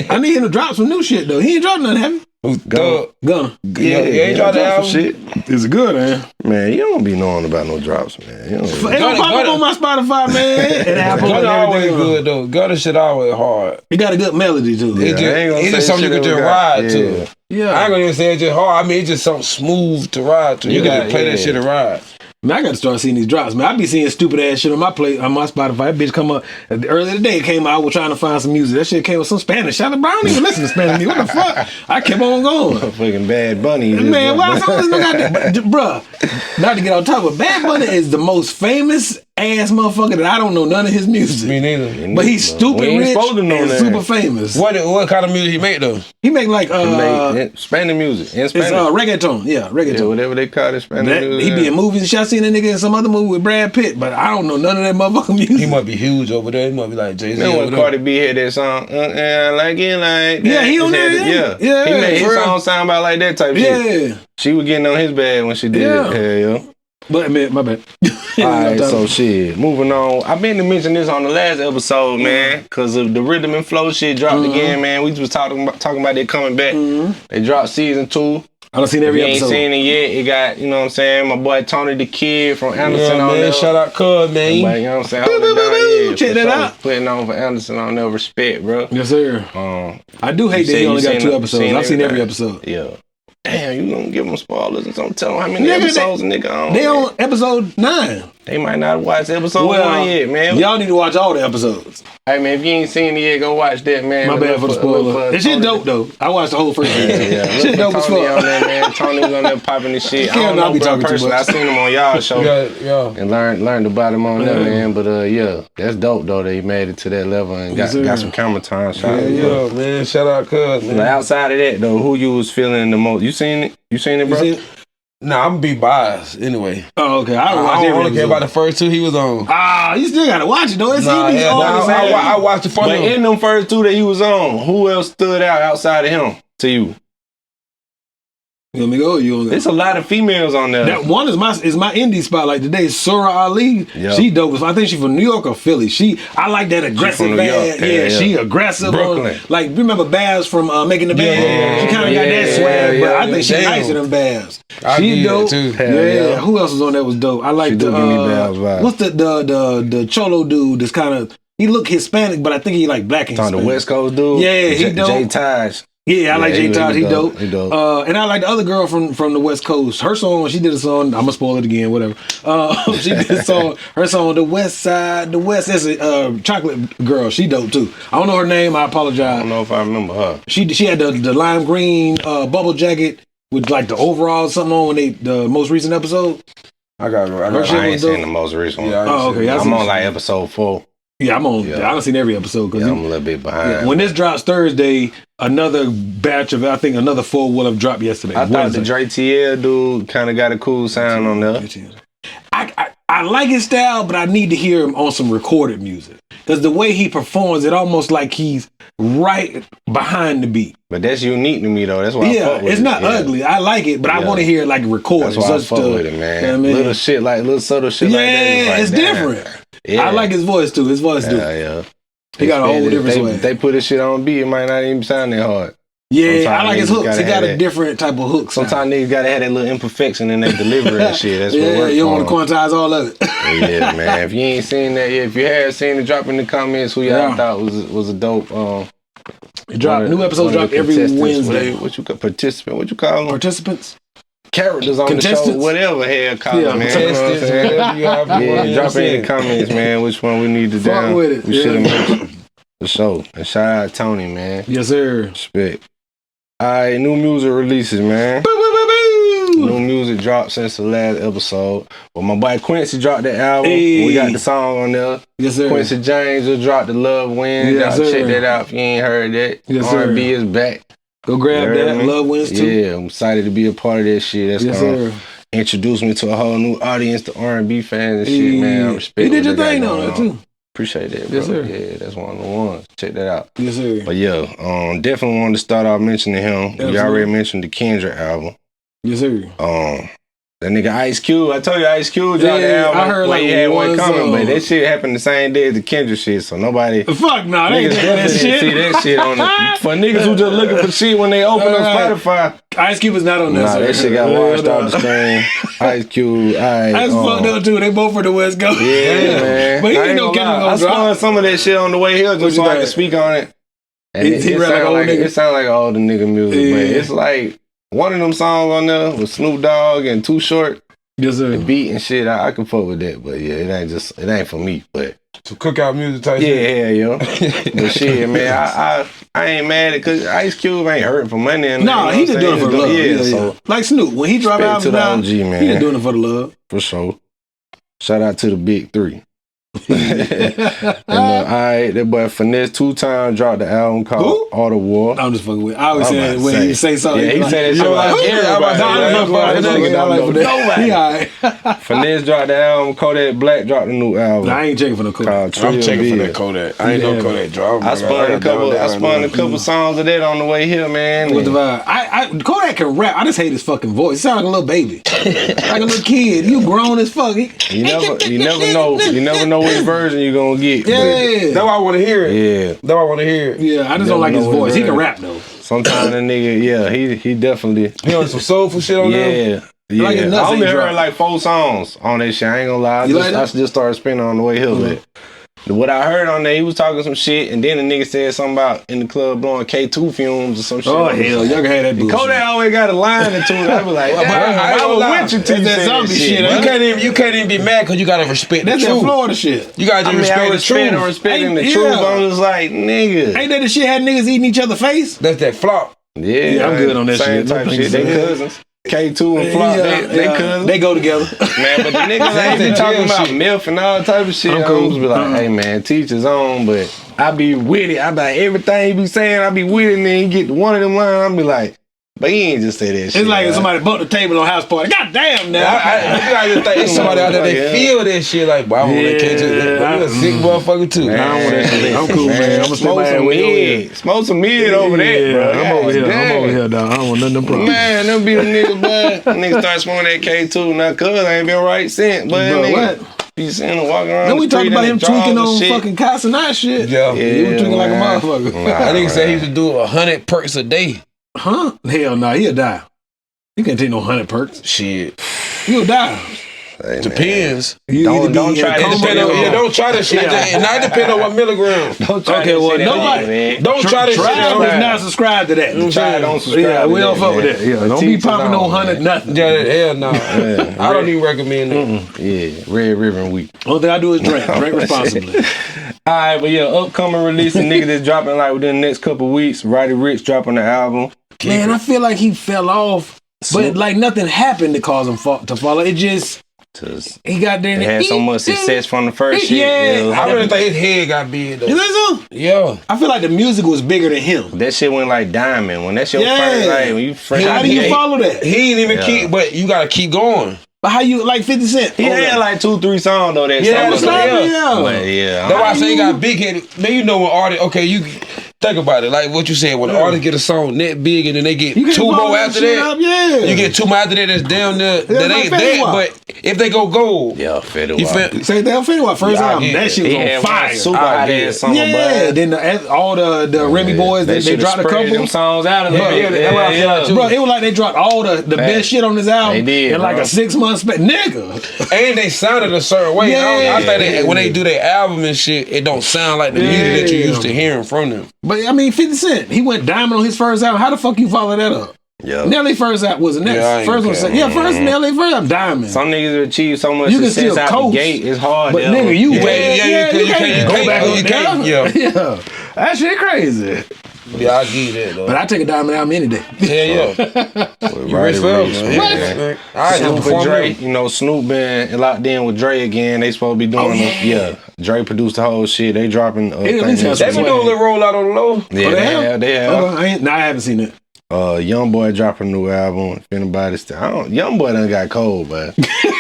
I need him to drop some new shit though. He ain't dropped nothing, have he? Gunna. Gunna. He dropped the album. Shit. Is it good, man? Man, you don't be knowing about no drops, man. You don't It don't pop up on my Spotify, man. And Apple and Gunna always everything. good though. Gunna shit always hard. It got a good melody too. Yeah, I ain't gonna It's just say something you shit can just ever got- ride to. yeah. Yeah. I ain't gonna even say it's just hard. I mean, it's just something smooth to ride to. You Yeah, can play that yeah. shit and ride. Man, I got to start seeing these drops, man. I be seeing stupid ass shit on my Spotify. That bitch come up earlier today. It came out. I was trying to find some music. That shit came with some Spanish. Shout out, bro. I don't even listen to Spanish music. What the fuck? I kept on going. Fucking Bad Bunny. Man, why some of this nigga got that? Bruh, not to get on top, but Bad Bunny is the most famous ass motherfucker that I don't know none of his music. Me neither. But he's stupid We ain't rich supposed to know and that. super famous. What kind of music he make though? He make like Spanish music. In it's Spanish. reggaeton. Yeah, reggaeton. Yeah, whatever they call it, Spanish That, music. he be in movies and shit. I seen that nigga in some other movie with Brad Pitt, but I don't know none of that motherfucking music. He might be huge over there. He might be like Jay-Z Then over when there. Cardi B had that song, I like it like that. Yeah, he on there, Yeah. yeah. He made his For real. song sound about like that type shit. Yeah, She was getting on his bad when she did Yeah. it. Hell yeah. but man, my bad. All right, so shit. Moving on. I meant to mention this on the last episode, man, because of the rhythm and flow shit dropped again, man. We was talking about it coming back. They dropped season 2. I done seen If every you ain't episode. seen it yet, it got, you know what I'm saying, my boy Tony the Kid from Anderson Yeah, on man. there. Shout out Cuz, man. But, you know what I'm saying? Boo, boo, boo, boo. Yeah, Check for that sure. out. Putting on for Anderson on there, respect, bro. Yes, sir. I do hate You that say he you only got seen 2 it- episodes. seen I've seen every everything. episode. Yeah. Damn, you gonna give them spoilers and don't tell them how many Nigga, episodes a nigga on. They man. on episode 9. They might not watch episode 1 yet, man. y'all need to watch all the episodes. Hey, man, if you ain't seen it yet, go watch that, man. My bad for the spoiler. Look This shit Tony- dope though. I watched the whole first season. Yeah, Shit dope as Tony on fuck. there, man. Tony was on there popping this shit. I Can't don't not know be bro talking too personally. I much. seen him on y'all show. Yeah. And learned about him on there, man. But yeah, that's dope though. That he made it to that level and Yes, got sir. some camera time. Shout out, bro. Yeah, man. Shout out Cuz, man. But outside of that though, who you was feeling the most? You seen it? You seen it, bro? You see it? Nah, I'm gonna be biased anyway. Oh, okay. I I watched don't every only care episode. about the first 2 he was on. You still gotta watch it though. It's Nah, he be yeah, all nah, the same. I watched the But funny in them first 2 that he was on, who else stood out outside of him to you? You want me to go? Or you want There's a lot of females on there. That one is my indie spot. Like today, Sora Ali. Yeah. She dope. I think she's from New York or Philly. I like that aggressive from New bad. York. Yeah, Yeah, she yeah. aggressive. Brooklyn. Like remember Babs from Making the Band? Yeah, She kind of got that yeah, swag, but yeah, I think she damn. nicer than Babs. I She get it, dope. too. Hell Yeah. yeah. Who else was on that was dope? I like She the do give me Babs vibes. what's the Cholo dude? That's kind of he look Hispanic, but I think he like black and on the Hispanic. West Coast dude. Yeah, he dope. Jay Taj. Yeah, I like Jay Todd. He dope. He dope. And I like the other girl from the West Coast. Her song, she did a song. I'm gonna spoil it again. Whatever. She did a song. Her song, "The West Side." The West. That's a chocolate girl. She dope too. I don't know her name. I I apologize. don't know if I remember her. She had the lime green bubble jacket with like the overall something on when the most recent episode. I got Her shit I ain't was dope. seen the most recent one. Yeah, Oh, okay. I I'm see. on like episode 4. Yeah, I'm on. Yeah. I done seen every episode because Yeah, I'm a little bit behind. when this drops Thursday, another batch of I think another 4 will have dropped yesterday. I thought the Wednesday. Dre TL dude kind of got a cool sound on there. I like his style, but I need to hear him on some recorded music because the way he performs, it almost like he's right behind the beat. But that's unique to me though. That's why I Yeah, fuck with it's it. not Yeah. ugly. I like it, but I Yeah. want to hear it like recorded. That's why I Such fuck the- with it, man. You know what I mean? Little shit like little subtle shit like that. Yeah, like, it's damn. different. Yeah. I like his voice too. His voice too. Yeah. He got a whole different they, swag. They put this shit on beat, it might not even sound that hard. Yeah, Sometimes I like his niggas hooks. He gotta got have a that. different type of hook. sound. Sometimes niggas gotta have that little imperfection in their delivery and shit. That's what Yeah, works you don't for want to 'em. quantize all of it. Yeah, man. If you ain't seen that yet, if you have seen it, drop in the comments who y'all Yeah. thought was a dope. New episodes drop every Wednesday. What you call participant? What you call them? Participants. Characters on the show, Contestants? whatever hell call Yeah, it, man. Contestants, whatever you have. Yeah, drop in the comments, man. Which one we need to Fuck down? with it, We yeah. should have mentioned the show. And shout out Tony, man. Yes, sir. Respect. All right, new music releases, man. Boo, boo, boo, boo. New music dropped since the last episode. Well, my boy Quincy dropped the album. Hey. We got the song on there. Yes, sir. Quincy James just dropped the Love Wins. Yes, Y'all sir. check that out if you ain't heard that. Yes, sir. R&B is back. Go grab You heard that. me? Love wins too. Yeah, I'm excited to be a part of that shit. That's Yes, gonna sir. introduce me to a whole new audience, the R&B fans and shit, man. I respect You did what your they got thing going on it on. too. Appreciate that, bro. Yes, sir. Yeah, that's one of the ones. Check that out. Yes, sir. But yeah, definitely wanted to start off mentioning him. We Absolutely. already mentioned the Kendrick album. Yes, sir. That nigga Ice Cube, I told you Ice Cube dropped the album. I heard when like he had one coming, song. but that shit happened the same day as the Kendrick shit, so nobody. Fuck no, they ain't Niggas doing that definitely shit. didn't see that shit on it. For niggas who just looking for shit when they open up Spotify. Ice Cube is not on that. Nah, that shit got washed off the screen. Ice Cube, That's fucked up too. They both for the West Coast. Yeah, man. But he I ain't no gonna Kendrick lie. gonna I drop. spun some of that shit on the way here just so I can speak on it. And He it rap like old nigga. sound like all the nigga music, Yeah. but it's like one of them songs on there with Snoop Dogg and Too Short. Yes, sir. The beat and shit, I can fuck with that, but yeah, it ain't for me. But So cookout music type shit. yeah, but shit, man, I ain't mad at because Ice Cube ain't hurting for money. And No, he just doing it for the love. Yeah, so like Snoop, when he drop respect to albums the now, OG, man. he just doing it for the love. For sure. Shout out to the big three. And that boy Finesse 2 times dropped the album called Who? Art of War. I'm just fucking with. I always I'm say about when to he say something. Yeah, he said that shit I'm like like, everybody. I like for that. Nobody. He all right. Finesse dropped the album. Kodak Black dropped the new album. I ain't checking for no called Kodak. I'm checking for Trill that Kodak. I ain't know Kodak drop. I spun a couple songs of that on the way here, man. With the vibe. Kodak can rap. I just hate his fucking voice. He sound like a little baby, like a little kid. You grown as fuck. You never know. You never know which version you gonna get. Yeah. That's why I want to hear it. Yeah. That's why I want to hear it. Yeah, I just don't like his voice. He can rap though. Sometimes the nigga, yeah, he definitely. He on some soulful shit on there. Yeah. Like his I nuts only ain't heard dry. like 4 songs on that shit. I ain't gonna lie. I You like that? just started spinning on the way here. But what I heard on there, he was talking some shit, and then the nigga said something about in the club blowing K2 fumes or some shit. Oh hell, y'all can have that bullshit. Kodak always got a line or two. I was like, I I ain't was lie. with you till you That's that said that zombie shit. shit, bro. You can't even be mad because you gotta respect That's the that truth. Florida shit. You gotta I just mean, I respect the truth. respecting the Ain't- truth. yeah. But I'm just like, nigga. Ain't that the shit had niggas eating each other face? That's that flop. Yeah, I'm good on that same shit. type Them shit. things- They cousins. K2 and Flop, they cousins. They go together. Man, but the niggas ain't be that talking jail about shit. MILF and all type of shit. I'm I'm cool. just be like, hey man, teach his own, but I be with it. I be like, everything he be saying, I be with it, and then he get to one of them lines, I be like, but he ain't just say that shit. It's like if right? somebody bumped the table on house party. God damn now. You gotta just think it's somebody out there that feel that shit like, boy, I want that K2. You a sick motherfucker too. Man, I don't want that shit. I'm cool, man. I'm gonna stay smoke my ass some way over here. mid. Smoke some mid over there, bro. I'm over here. Damn. I'm over here, dog. I don't want nothing to problem. Man, them be the niggas, bud. Niggas start smoking that K2 now, cuz I ain't been right since, but Bro, nigga, what? you seeing him walking around. Then we the talked street about in him the tweaking drawers on and shit. fucking Casa Night shit. Yeah. He was tweaking like a man. motherfucker. Nah, That nigga said he man. used to do 100 perks a day. Huh? Hell no, he'll die. He can't take no 100 perks. Shit. He'll die. Hey, man. Depends. You Don't- either be don't in try a to coma depend or- on- yeah, Don't try that shit. Yeah. And I depend on what milligram. Don't try Okay, to well, say that nobody- shit, man. Don't try that shit. Tribe is out. not subscribed to that. Try don't subscribe. Yeah, to we don't that, fuck with man. that. Yeah, don't Teach be us popping no on, 100 man. nothing. Yeah, hell no. Yeah. I don't even recommend it. Yeah, Red Ribbon Week. Only thing I do is drink. Drink responsibly. All right, but yeah, upcoming release, a nigga that's dropping like within the next couple weeks. Roddy Ricch dropping the album. Man, I feel like he fell off, but like nothing happened to cause him to fall. It just, he got there and It had so much success from the first shit. Yeah. it was I really hard. think his head got big though. You think so? Yeah. I feel like the music was bigger than him. That shit went like diamond. When that's your Yeah. first, like when you first. How do you follow that? He ain't even Yeah. keep, but you gotta keep going. But how you like 50 Cent? He had like 2-3 songs though. That Yeah, summer, that's though. right, yeah. But yeah, That's why I say he got big headed. Man, you know when artists, okay, you think about it. Like what you said, when artists get a song that big and then they get You can't 2 follow more after shit that. up, yeah. You get 2 more after that that's down there. That like ain't Fetty that, Wap. but if they go gold, yeah, Fetty you Wap. feel Say that Fetty Wap first album. yeah. That shit He was on had fire. one super hot ass summer, Yeah, bud. then all the Remy boys, they shoulda dropped a spread couple. them songs out of Bro, there. that's what I feel like, too. Bro, it was like they dropped all the best shit on this album They did, in like bro. a 6 month span. Nigga. and they sounded a certain way. Yeah. I think when they do their album and shit, it don't sound like the music that you used to hearing from them. But I mean, 50 Cent, he went diamond on his first album. How the fuck you follow that up? Yeah. Nelly first album was the next. Yeah, I ain't first one, care. first Nelly first album, diamond. Some niggas achieve so much You can success still out coast, the gate. It's hard. but though. nigga, you Yeah, wait. yeah, you can't go go back back. on You there. can't, yeah. Yeah. That shit crazy. Yeah, I give you that though. But I take a diamond album any day. Yeah. With You Roddy rich for Ricch, it, man. man. I just Snoop and perform Dre, them. you know, Snoop been locked in with Dre again. They supposed to be doing yeah. Dre produced the whole shit. They dropping things. tell They been doing a little roll out on the low. Yeah, they have. I haven't seen it. Young Boy dropping a new album. If anybody still, Young Boy done got cold, but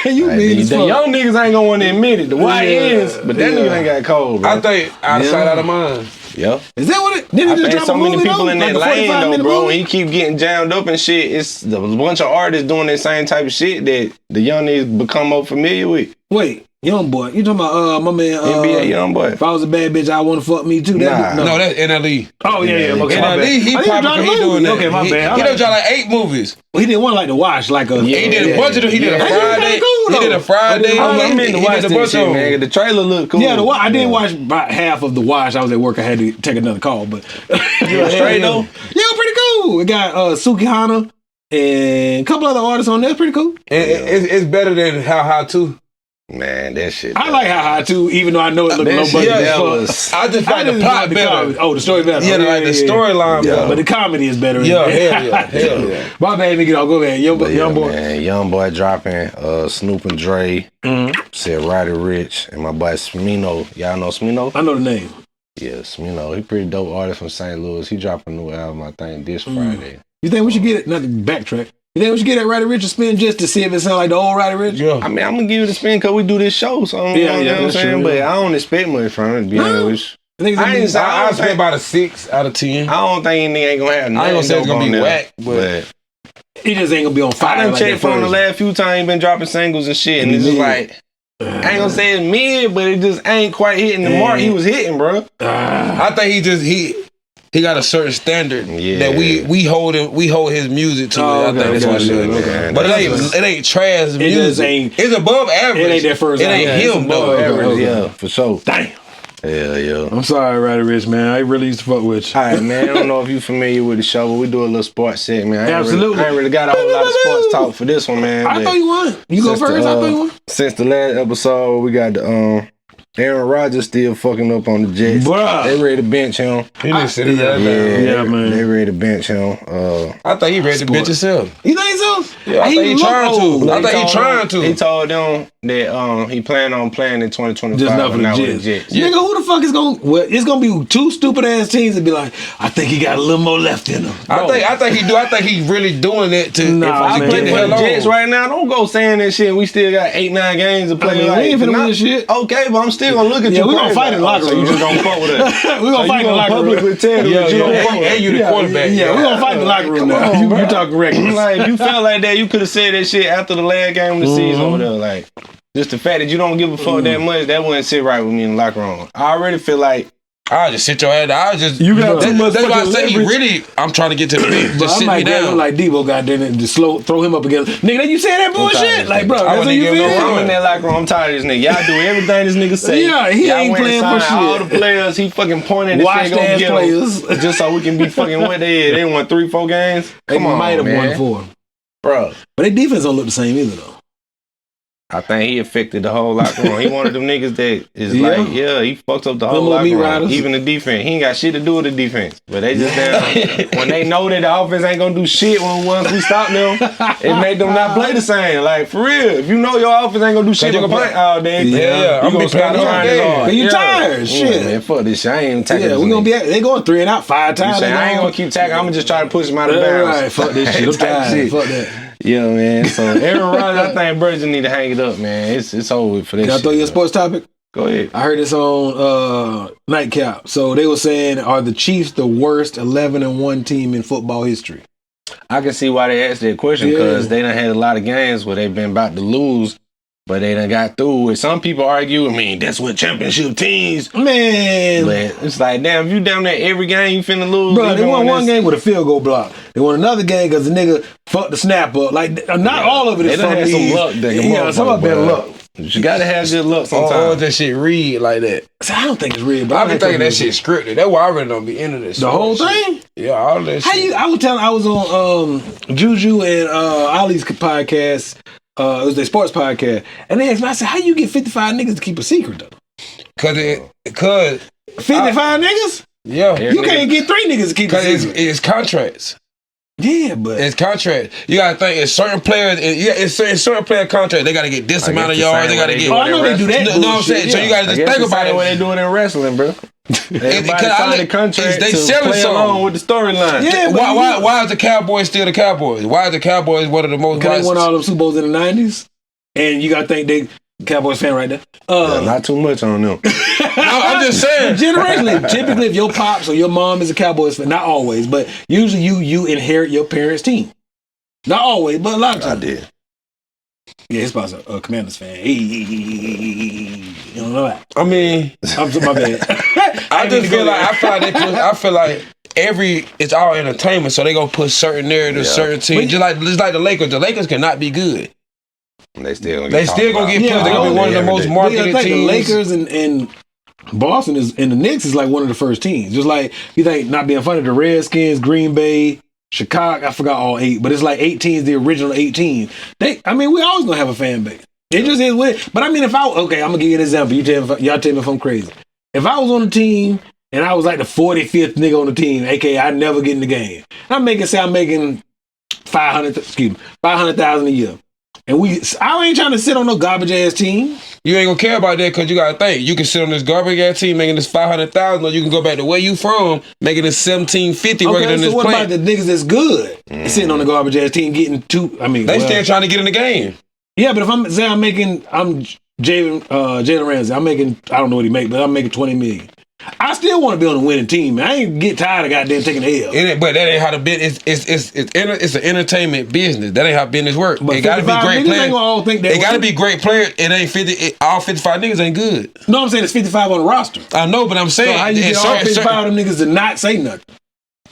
You like, mean the as fuck. young niggas ain't gonna want to admit it. The white is, but that nigga ain't got cold, bro. I think out of sight, out of mind. yeah. Is that what it? Didn't I he just think drop so a many movie people though? in Like that a lane 45 though, minute bro. movie? When you keep getting jammed up and shit, it's a bunch of artists doing the same type of shit that the young niggas become more familiar with. Wait, Young Boy. You talking about my man? NBA Young Boy. If I was a bad bitch, I want to fuck me too. Nah. No, that's NLE. Oh yeah. Okay, my bad. NLE, he popping. He doing that. Okay, my bad. He done dropped like 8 movies. He didn't want like to watch like a. He did a bunch of them. He did a Friday. He did a Friday. I'm in to He watch did a that bunch shit, of man. them. The trailer looked cool. Yeah, I didn't watch about half of the watch. I was at work. I had to take another call, but straight though. Yeah, pretty cool. It got Suki Hana and a couple other artists on there. Pretty cool. It's better than How High too. Man, that shit. I like How High too, even though I know it looked low budget. I just like the plot better. Oh, the story better. Yeah, like the storyline better. But the comedy is better. Yeah, hell yeah. My bad, nigga. Go ahead. Young Boy. Man, Young Boy dropping Snoop and Dre. Said Roddy Rich and my boy Smino. Y'all know Smino? I know the name. Yeah, Smino. He pretty dope artist from St. Louis. He dropping a new album, I think, this Friday. You think we should get it? Not to backtrack. You think we should get that Roddy Rich a spin just to see if it sound like the old Roddy Rich? Yeah. I mean, I'm gonna give it a spin because we do this show, so you know what I'm saying. True, but I don't expect much from it. To be honest, I spent about a 6 out of 10. I don't think anything ain't gonna happen. I ain't gonna say it's gonna be whack, but he just ain't gonna be on fire. I done like checked for him the last few times he been dropping singles and shit, and it's just like I ain't gonna say it's mid, but it just ain't quite hitting the mark he was hitting, bro. I think he got a certain standard that we hold his music to. I think that's what it is. But it ain't trash music. It's above average. It ain't that first. It ain't him though. Yeah, for sure. Damn. Yeah. I'm sorry, Roddy Rich, man. I really used to fuck with you. All right, man. I don't know if you familiar with the show, but we do a little sports segment. Absolutely. I ain't really got a whole lot of sports talk for this one, man. I thought you won. You go first. I thought you won. Since the last episode, we got the Aaron Rodgers still fucking up on the Jets. Bruh. They ready to bench him. He didn't sit it right Yeah, man. They ready to bench him. I thought he ready to bench himself. You think so? Yeah, I think he trying to. I think he trying to. He told them that he planned on playing in 2025. Just not for the Jets. Nigga, who the fuck is going? Well, it's gonna be 2 stupid ass teams that be like, I think he got a little more left in him. I think he do. I think he really doing it to. Nah, if I man. play for the Jets right now, don't go saying that shit. We still got 8-9 games to play. I mean, we ain't finna win this shit. Okay, but I'm still gonna look at you. Yeah, we gonna fight in the locker room. So you just gonna fuck with us. We gonna fight in the locker room. Publicly tell you you don't fuck with us. And you the quarterback. Yeah, we gonna fight in the locker room now. You talking reckless. Like, if you felt like that, you could have said that shit after the last game of the season over there. Like, just the fact that you don't give a fuck that much, that wouldn't sit right with me in the locker room. I already feel like I'll just sit your ass down. You got too much that's why I say he leverage. really. I'm trying to get to the bench. Just sit me down. Like Debo got there and just throw him up again. Nigga, you say that bullshit? Like, bro, that's what you feel? I'm in that locker room. I'm tired of this nigga. Y'all do everything this nigga say. Yeah, he ain't playing for shit. All the players, he fucking pointing the shit gonna get players just so we can be fucking what they is. They won 3-4 games. They might have won 4, bro. But their defense don't look the same either though. I think he affected the whole locker room. He one of them niggas that is like, he fucked up the whole locker room. Even the defense. He ain't got shit to do with the defense. But they just down. When they know that the offense ain't gonna do shit once we stop them, it make them not play the same. Like, for real. If you know your offense ain't gonna do shit, you gonna punt all day. Yeah, I'm gonna start trying this hard. You tired? Shit. Man, fuck this shit. I ain't even tackling. Yeah, we gonna be they going 3 and out 5 times. I ain't gonna keep tackling. I'm gonna just try to push him out of bounds. Right, fuck this shit. I'm tired. Fuck that. Yeah, man. So Aaron Rodgers, I think Birds need to hang it up, man. It's over for this. Can I throw you a sports topic? Go ahead. I heard this on Nightcap. So they were saying, are the Chiefs the worst 11-1 team in football history? I can see why they asked that question because they done had a lot of games where they've been about to lose, but they done got through it. Some people argue, I mean, that's what championship teams. Man. But it's like, damn, if you down there every game, you finna lose. Bro, they won one game with a field goal block. They won another game because the nigga fucked the snap up. Like, not all of it is from some luck. Some of it better luck. You gotta have good luck sometimes. Or that shit read like that. So I don't think it's rigged, but I be thinking that shit scripted. That's why I really don't be into this. The whole thing? Yeah, all that shit. I was on Juju and Ali's podcast. It was their sports podcast. And they asked me, I said, how you get 55 niggas to keep a secret, though? Cause 55 niggas? Yeah. You can't get 3 niggas to keep a secret. It's contracts. Yeah, but it's contract. You gotta think it's certain players. It's certain player contract. They gotta get this amount of yards. They gotta get. Oh, I know they do that. You know what I'm saying? So you gotta just think about it. What they doing in wrestling, bro. Everybody signed the contract they to selling play along with the storyline. Yeah, why is the Cowboys still the Cowboys? Why is the Cowboys one of the most? Because they won all them Super Bowls in the 90s, and you gotta think they Cowboys fan right there. Not too much on them. No, I'm just saying. Generationally, typically, if your pops or your mom is a Cowboys fan, not always, but usually you inherit your parents' team. Not always, but a lot of times. I did. Yeah, his sponsor, a Commanders fan. Hey, you don't know that. I mean, I'm my bad. I feel like it's all entertainment, so they gonna put certain narratives, certain teams. Just like the Lakers. The Lakers cannot be good. They still gonna get pushed. They're gonna be one of the most marketed teams. The Lakers and Boston and the Knicks is like one of the first teams. Just like you think, not being funny, the Redskins, Green Bay, Chicago, I forgot all 8, but it's like 8 teams, the original 8 teams. We always gonna have a fan base. It just is weird. But I mean, I'm gonna give you an example. Y'all tell me if I'm crazy. If I was on a team and I was like the 45th nigga on the team, aka I never get in the game, I'm making $500,000 a year. And I ain't trying to sit on no garbage ass team. You ain't gonna care about that because you gotta think. You can sit on this garbage ass team making this $500,000, or you can go back to where you from making this $1,750 working in this what plant. About the niggas that's good sitting on the garbage ass team getting they still trying to get in the game. Yeah, but if I'm Jalen Ramsey, I'm making, I don't know what he make, but I'm making $20 million. I still want to be on a winning team, man. I ain't get tired of goddamn taking the L. But that ain't how the business. It's an entertainment business. That ain't how business work. But it gotta be great players. It gotta be great players. It ain't 50. All 55 niggas ain't good. No, I'm saying it's 55 on the roster. I know, but I'm saying so how you get all 55 of them niggas to not say nothing?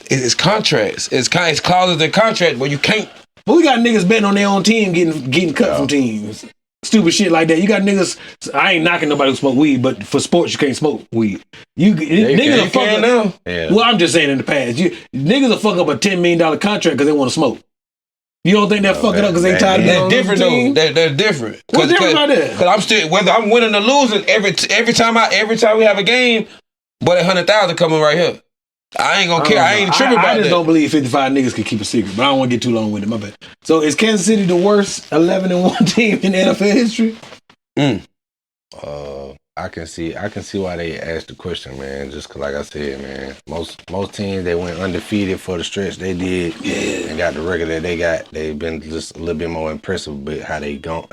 It's contracts. It's clauses in contract where you can't. But we got niggas betting on their own team getting cut from teams. Stupid shit like that. You got niggas. I ain't knocking nobody who smoke weed, but for sports you can't smoke weed. Niggas are fucking now. Yeah. Well, I'm just saying in the past, niggas will fuck up a $10 million contract because they want to smoke. You don't think they're fucking up because they tired of being on the team? They're different. What's different about that? Because I'm still, whether I'm winning or losing, every time we have a game, boy, that 100,000 coming right here. I ain't gonna care. I ain't tripping about that. I just don't believe 55 niggas can keep a secret, but I don't want to get too long with it. My bad. So is Kansas City the worst 11-1 team in NFL history? I can see why they asked the question, man. Just 'cause, like I said, man, most teams they went undefeated for the stretch they did, and got the record that they got. They've been just a little bit more impressive with how they got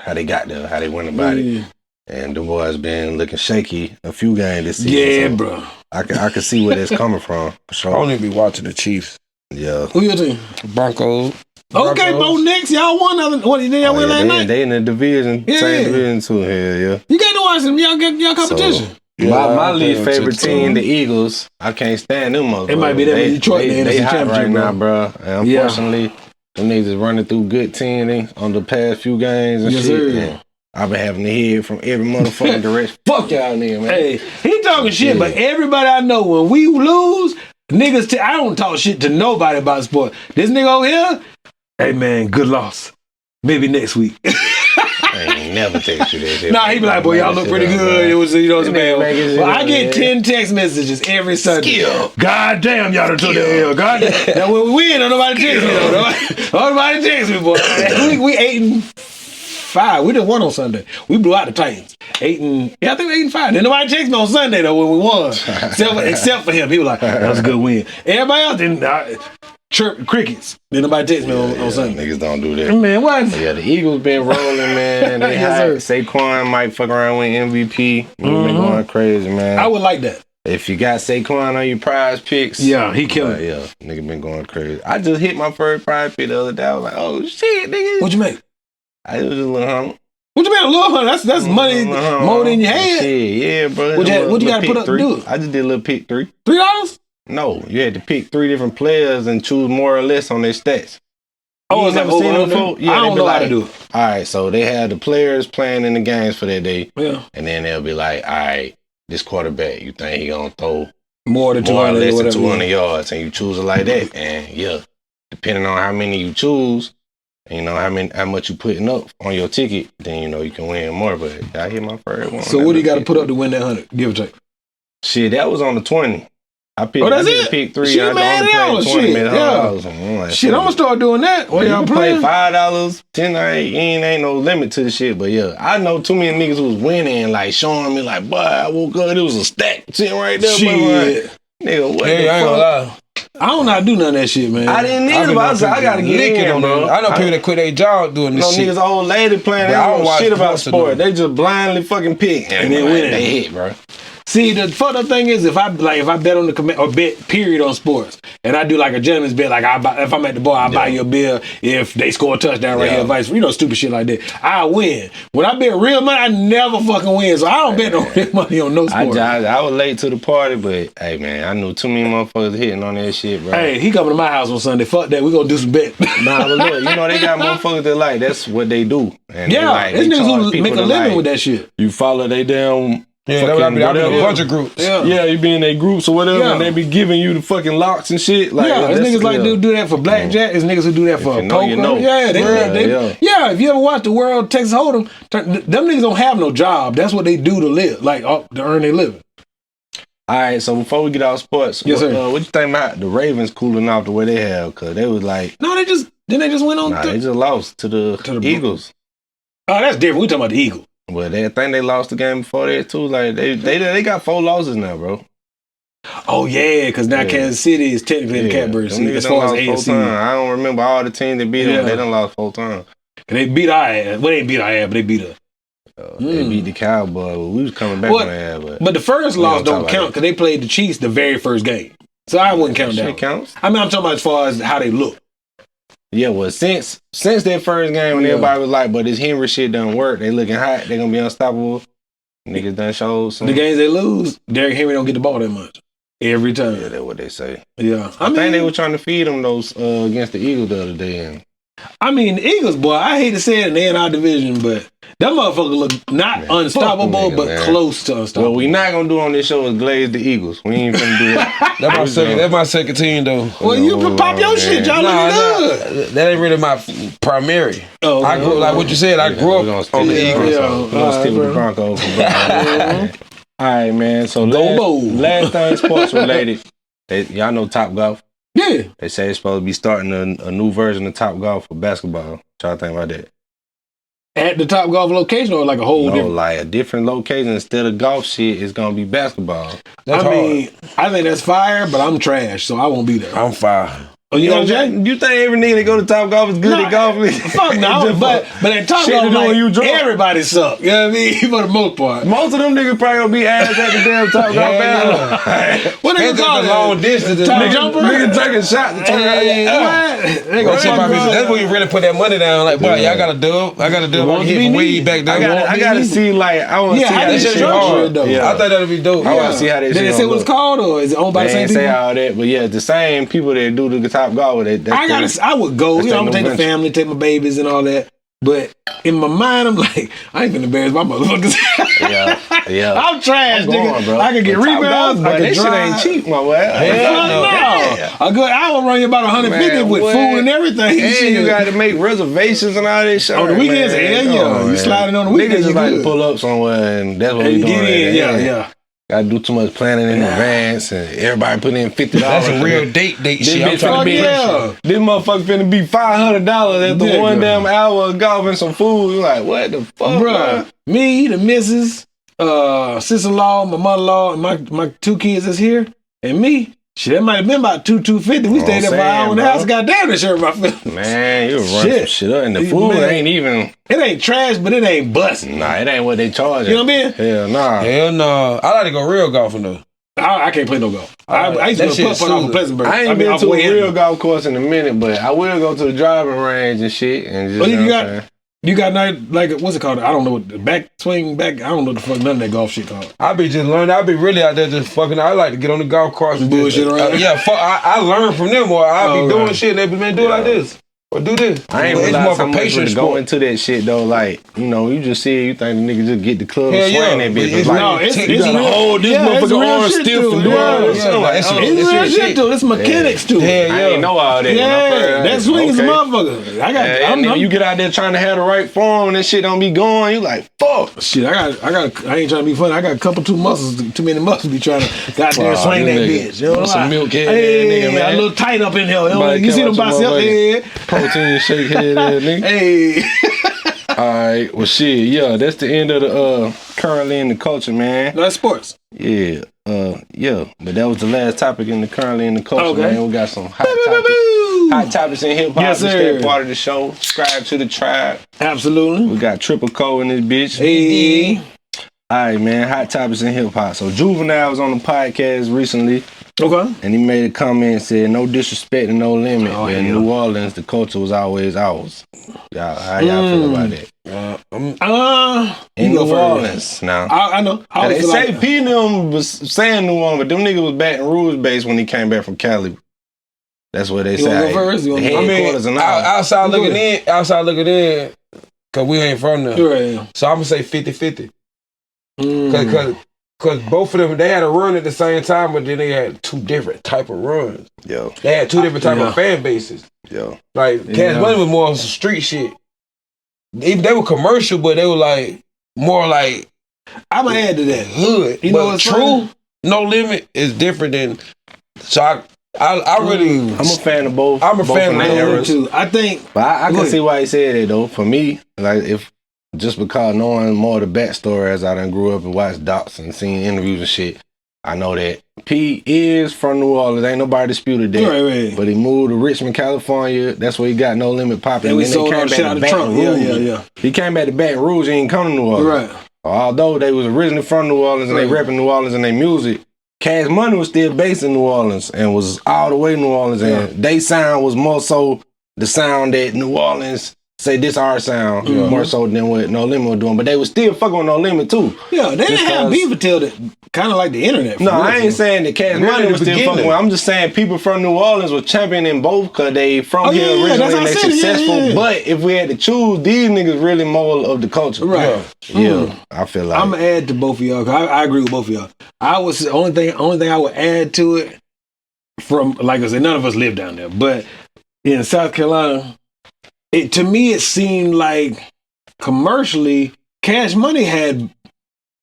there, how they went about it. And the boys been looking shaky a few games this season. Yeah, so bro. I can see where that's coming from. For sure. I don't even be watching the Chiefs. Yeah. Who your team? Broncos. Okay, Bo Nix, y'all won. What did y'all win last night? They in the division, same division too. Yeah. You got to watch them. Y'all competition. So, my least favorite team, the Eagles. I can't stand them. It might be them in Detroit in the they NFC hot Championship right now, bro. And unfortunately, them niggas is running through good teams on the past few games and shit. Yeah. I've been having to hear from every motherfucking direction. Fuck y'all niggas, man. Hey, he talking shit, but everybody I know, when we lose, niggas, I don't talk shit to nobody about sport. This nigga over here, hey man, good loss. Maybe next week. I ain't never text you that shit. Nah, he be like, boy, y'all look pretty good. It was, you know what I'm saying? Well, I get 10 text messages every Sunday. God damn, y'all done took the L. God damn. Now, when we win, don't nobody text me, though. Nobody text me, boy. We 8-5. We just won on Sunday. We blew out the Titans. I think we 8-5. Then nobody texted me on Sunday, though, when we won. Except for him. He was like, that was a good win. Everybody else didn't. Chirp crickets. Then nobody text me on Sunday. Niggas don't do that. Man, what? Yeah, the Eagles been rolling, man. They Saquon might fuck around with MVP. Been going crazy, man. I would like that. If you got Saquon on your prize picks. Yeah, he killing. Yeah, nigga been going crazy. I just hit my first prize pick the other day. I was like, oh shit, nigga. What'd you make? I was just a little humble. What you mean a little hundred? That's money more than you had. Shit, yeah, bro. What you got to put up to do it? I just did a little pick 3. $3? No, you had to pick 3 different players and choose more or less on their stats. Oh, is that seen them before? Yeah, I don't know how to do it. All right, so they have the players playing in the games for that day. Yeah. And then they'll be like, all right, this quarterback, you think he gonna throw more than 200 or less than 200 yards, and you choose it like that. And yeah, depending on how many you choose, and you know how much you putting up on your ticket, then you know you can win more. But I hit my first one. So what do you got to put up to win that 100? Give or take. Shit, that was on the 20. I picked. Oh, that's I it. Pick 3. Shit, man, that was shit. Yeah. Shit, I'm gonna start doing that. While y'all playing $5, $10. Ain't no limit to the shit. But yeah, I know too many niggas who was winning, like showing me, like, boy, I woke up, it was a stack sitting right there. Shit, like, nigga, what? Hey, I ain't gonna lie. I don't know how to do none of that shit, man. I didn't either, but I was like, I gotta get in, on bro. I know people that quit their job doing this shit. Niggas old lady playing, they don't know shit about sport. They just blindly fucking pick and then win. They hit, bro. See, the fucked up thing is if I bet on the or bet period on sports, and I do like a gentleman's bet, like if I'm at the bar, I buy you a beer if they score a touchdown right here, vice stupid shit like that. I win. When I bet real money, I never fucking win, so I don't bet no real money on no sport. I was late to the party, but hey man, I knew too many motherfuckers hitting on that shit, bro. Hey, he coming to my house on Sunday. Fuck that, we gonna do some bet. Nah, but look, you know they got motherfuckers that like that's what they do. And there's niggas who make a living with that shit. You follow they damn. Yeah, that's what I be in a bunch of groups. Yeah, you be in their groups or whatever, and they be giving you the fucking locks and shit. Like, there's niggas like do that for blackjack. There's niggas who do that for poker. Yeah, if you ever watch the World Texas Hold'em, them niggas don't have no job. That's what they do to live, like to earn their living. All right, so before we get out of sports, what you think about the Ravens cooling off the way they have? Because they was like, no, they just went on. They just lost to the Eagles. Oh, that's different. We talking about the Eagles. Well, they think they lost the game before that too. Like they got 4 losses now, bro. Oh yeah, because now Kansas City is technically in the Catbird seat as far as AFC. I don't remember all the teams that beat them. They done lost 4 times. They beat our ass. Well, they ain't beat our ass, but they beat us. They beat the Cowboys. We was coming back on that. But the first loss don't count because they played the Chiefs the very first game. So I wouldn't count that. Counts. I mean, I'm talking about as far as how they look. Yeah, well, since that first game when everybody was like, but this Henry shit doesn't work, they looking hot, they gonna be unstoppable. Niggas done showed some. The games they lose, Derrick Henry don't get the ball that much. Every time. Yeah, that's what they say. Yeah. I think they were trying to feed them those against the Eagles the other day. I mean, the Eagles, boy, I hate to say it, they in our division, but that motherfucker look not unstoppable, but close to unstoppable. What we not gonna do on this show is glaze the Eagles. We ain't gonna do that. That's my second team, though. Well, you can pop your shit, y'all look good. That ain't really my primary. Oh, I grew like what you said. I grew up on the Eagles. We're gonna stick with the Broncos. All right, man. So last thing sports related. Y'all know Top Golf. Yeah. They say it's supposed to be starting a new version of Top Golf for basketball. What y'all think about that? At the Top Golf location or like a whole different? Like a different location. Instead of golf shit, it's going to be basketball. I think that's fire, but I'm trash, so I won't be there. I'm fire. Oh, you know, Jay? You think every nigga that go to Top Golf is good at golf? Fuck no, but at Top Golf, like, everybody suck. You know what I mean? For the most part. Most of them niggas probably gonna be ass at the damn Top Golf battle. What niggas call it? Long distance. Top jumper? Nigga taking shots. That's when you really put that money down. Like, boy, y'all got to dub. I got to dub. I'm hitting way back there. I got to see, like, I want to see how this shit hard. Though. Yeah. I thought that'd be dope. I want to see how this shit Did they say what it's called, or is it owned by the same people? They ain't say all that, but yeah, the same people that do the Top Golf. I would go. You know, I'm gonna take the family, take my babies and all that. But in my mind, I'm like, I ain't finna embarrass my motherfuckers. Yeah. I'm trash, nigga. Bro. I can get rebounds. But that shit ain't cheap, my boy. I will run you about 150 with food and everything. And you got to make reservations and all this shit. On the weekends, you sliding on the weekends. Niggas just like to pull up somewhere and that's what we doing. Yeah. Gotta do too much planning in advance and everybody put in $50. That's a real date shit. I'm trying to be This motherfucker finna be $500 at the one damn hour of golf and some food. You like, what the fuck, bro? Me, the missus, sister-in-law, my mother-in-law, and my 2 kids is here, and me. Shit, that might have been about $250. We stayed there for an hour and a half. Goddamn, that shit my feelings. Man, you run some shit up, and the food ain't even. It ain't trash, but it ain't busting. Nah, it ain't what they charge. You know what I mean? Hell nah. Hell no. I like to go real golfing though. I can't play no golf. I used to go putt off of Pleasantburg. I ain't been to a real golf course in a minute, but I will go to the driving range and shit. And just, you got like what's it called? I don't know what the back swing back. I don't know the fuck none of that golf shit called. I be just learning. I be really out there just fucking. I like to get on the golf course and bullshit around. I learn from them, or I be doing shit. And they be man do it like this. Or do this. I ain't realize how much to go into that shit though. Like, you know, you just see it, you think the nigga just get the club and swing that bitch. It's gotta hold this motherfucker arm stiff and do all this. It's real shit too. It's mechanics too. I ain't know all that. Yeah, that swing is a motherfucker. You get out there trying to have the right form and that shit don't be going. You like, fuck. Shit, I ain't trying to be funny. I got a couple too many muscles be trying to goddamn swing that bitch. You know some milk head nigga, man. A little tight up in here. You see them biceps? Protein shake head ass nigga. Hey. Alright, well shit, yeah, that's the end of the currently in the culture, man. No, that's sports. Yeah, but that was the last topic in the currently in the culture, man. We got some hot topics in hip hop. Yes, sir. Stay part of the show. Subscribe to the tribe. Absolutely. We got Triple Co in this bitch. Hey. All right, man. Hot topics in hip hop. So Juvenile was on the podcast recently, Okay. and he made a comment and said, "No disrespect and no limit. Oh, but in yeah. New Orleans, the culture was always ours." How y'all feel about that? In you go New first. Orleans, now. I know. I They feel say like, P and them was saying New Orleans, but them niggas was Baton Rouge based when he came back from Cali. That's what they You wanna say. go first? You wanna- The I mean, headquarters and all. outside Go looking in, cause we ain't from there. Right. So I'm gonna say 50-50. Mm. Cause both of them, they had a run at the same time, but then they had two different type of runs. Yo, They had two different type Yeah. of fan bases. yo. Like Cash Yeah. Money was more on some street shit. They were commercial, but they were like more like I'm gonna add to that. hood. You know But what's True, funny? No Limit is different than. So I really, I'm a fan of both. I'm a both fan of of their both, eras. Too. I think. But I Go can ahead. see why he said it though. For me, like if just because knowing more of the backstory as I done grew up and watched docs and seen interviews and shit, I know that P is from New Orleans. Ain't nobody disputed that. Right. But he moved to Richmond, California. That's where he got No Limit popping. And we then sold all the shit out of Trump. Yeah. He came back to Baton Rouge. He ain't come to New Orleans. Right. Although they was originally from New Orleans and they Right. repping New Orleans and their music, Cash Money was still based in New Orleans and was all the way New Orleans. And they sound was more so the sound that New Orleans say this our sound, more so than what No Limit was doing. But they was still fucking with No Limit too. Yeah, they didn't have beef until kind of like the internet. No, I ain't saying that Cash Really Money the was still beginning. fucking with. I'm just saying people from New Orleans were championing both because they from Oh, here yeah, yeah, originally that's and what I they said. Yeah, successful. yeah. But if we had to choose, these niggas really more of the culture. Right. Yeah, I feel like. I'm gonna add to both of y'all. 'Cause I agree with both of y'all. I was the only thing I would add to it from, like I said, none of us live down there, but in South Carolina, to me it seemed like commercially, Cash Money had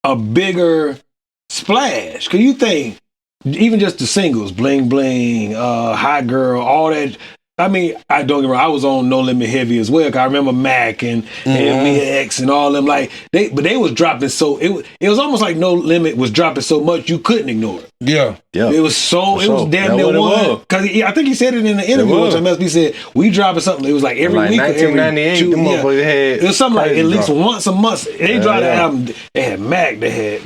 a bigger splash. Cause you think even just the singles, Bling Bling, Hot Girl, all that. I mean, I don't get me wrong, I was on No Limit heavy as well. 'Cause I remember Mac and Mia X and all them. Like they was dropping so it was almost like No Limit was dropping so much you couldn't ignore it. yeah. It was so For it was sure. damn That near what it one. was. Because I think he said it in the interview. was. Which he said we dropping something. It was like every like week. or every 1998, two- them yeah. motherfuckers had It was something like crazy at least drop. once a month. They dropped the yeah. album. They had Mac. They had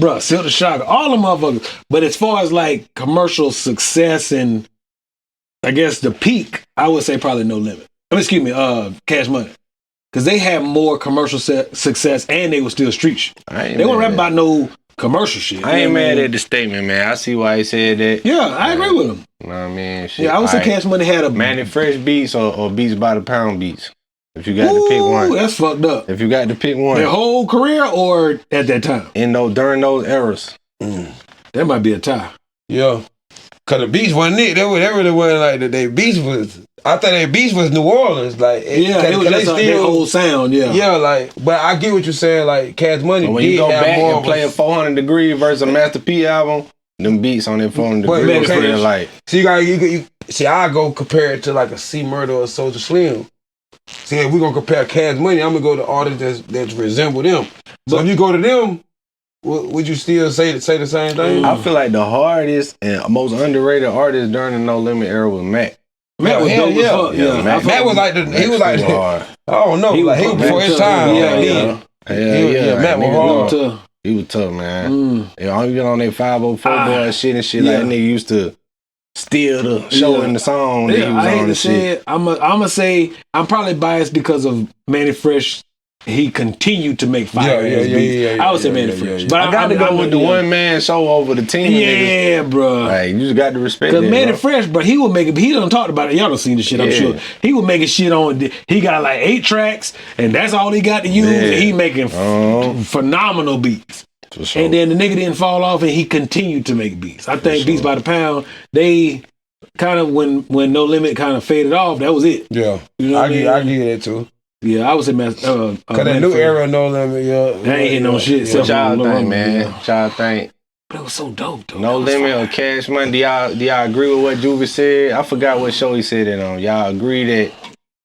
bruh, Silk the Shocker. All the motherfuckers. But as far as like commercial success and I guess the peak, I would say probably No Limit. Excuse me, Cash Money. Because they had more commercial success and they were still street shit. They weren't rapping about no commercial shit. I ain't You know what mad mean? at the statement, man. I see why he said that. Yeah, I agree with him. You know what I mean? Shit. Yeah, I would say Alright. Cash Money had a Manny Fresh beats or beats by the pound beats. If you got to pick Ooh, one. that's fucked up. If you got to pick one. Their whole career or at that time? During those eras. That might be a tie. Yeah. Cause the beach wasn't it. They really wasn't like that. Their beach was. I thought their beach was New Orleans. Like Yeah, it was just their whole sound. Yeah. Yeah, like, but I get what you're saying. Like, Cash Money But when did you go have back more and of play a 400 Degree versus a Master P album, them beats on that 400 But, Degree man, was okay. real like. So you see, I go compare it to like a C Murder or Soulja Slim. See, if we're gonna compare Cash Money, I'm gonna go to artists that resemble them. So if you go to them, would you still say the same thing? I feel like the hardest and most underrated artist during the No Limit era was Mac. Matt was hell dope yeah. as fuck. Yeah, Yeah, Matt was like he was like, Mac was hard. I don't know, He like he was was before his time. Yeah, Yeah. Matt was Nigga, hard. tough. He was tough, man. Mm. Yeah, even on that 504 boy shit and shit, yeah. like that nigga used to steal the show in the song that he Yeah, was I hate on to and say shit. it. I'm gonna say I'm probably biased because of Manny Fresh. He continued to make fire. Yeah, ass beats. I would say Manny Fresh, but I got to go with the one man show over the team. Niggas. Yeah, bro. Like, you just got to respect Because that. Manny bro. Fresh, bro, he was making. He done talked about it. Y'all done seen the shit, I'm Yeah. sure. He was making shit on. He got like 8 tracks, and that's all he got to use. Yeah. And he making phenomenal beats. For sure. And then the nigga didn't fall off, and he continued to make beats. I think Beats by the Pound, they kind of when No Limit kind of faded off, that was it. Yeah, You know what I get that too. Yeah, I would say Cause that new era, No Limit, yeah, That ain't hitting no shit. What y'all Lil think, Rumble, man? yeah. What y'all think? But it was so dope, though. No That was Limit fire. or Cash Money? Do y'all agree with what Juvie said? I forgot what show he said it on. Y'all agree that,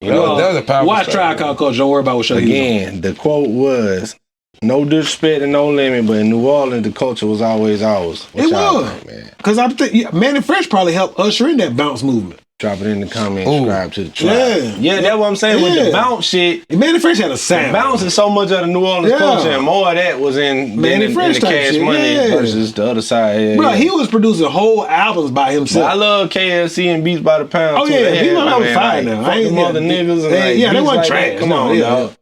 you know, that was a powerful Watch statement. Tribe Called Culture. Don't worry about what show he was on. again, the quote was, no disrespect and no limit, but in New Orleans, the culture was always ours. What It y'all was. think, man? Because I'm thinking, Manny Fresh probably helped usher in that bounce movement. Drop it in the comments. Subscribe to the tribe. Yeah, that's what I'm saying with the bounce shit. Manny Fresh had a sound. Bounce is so much of the New Orleans culture, and more of that was in Manny Fresh in the Cash Money versus the other side. Bro, he was producing whole albums by himself. But I love KLC and Beats by the Pound. Oh too. yeah, Beats by the Pound was fine now. Fuck them other niggas. And they wasn't like trash. Come on, dog.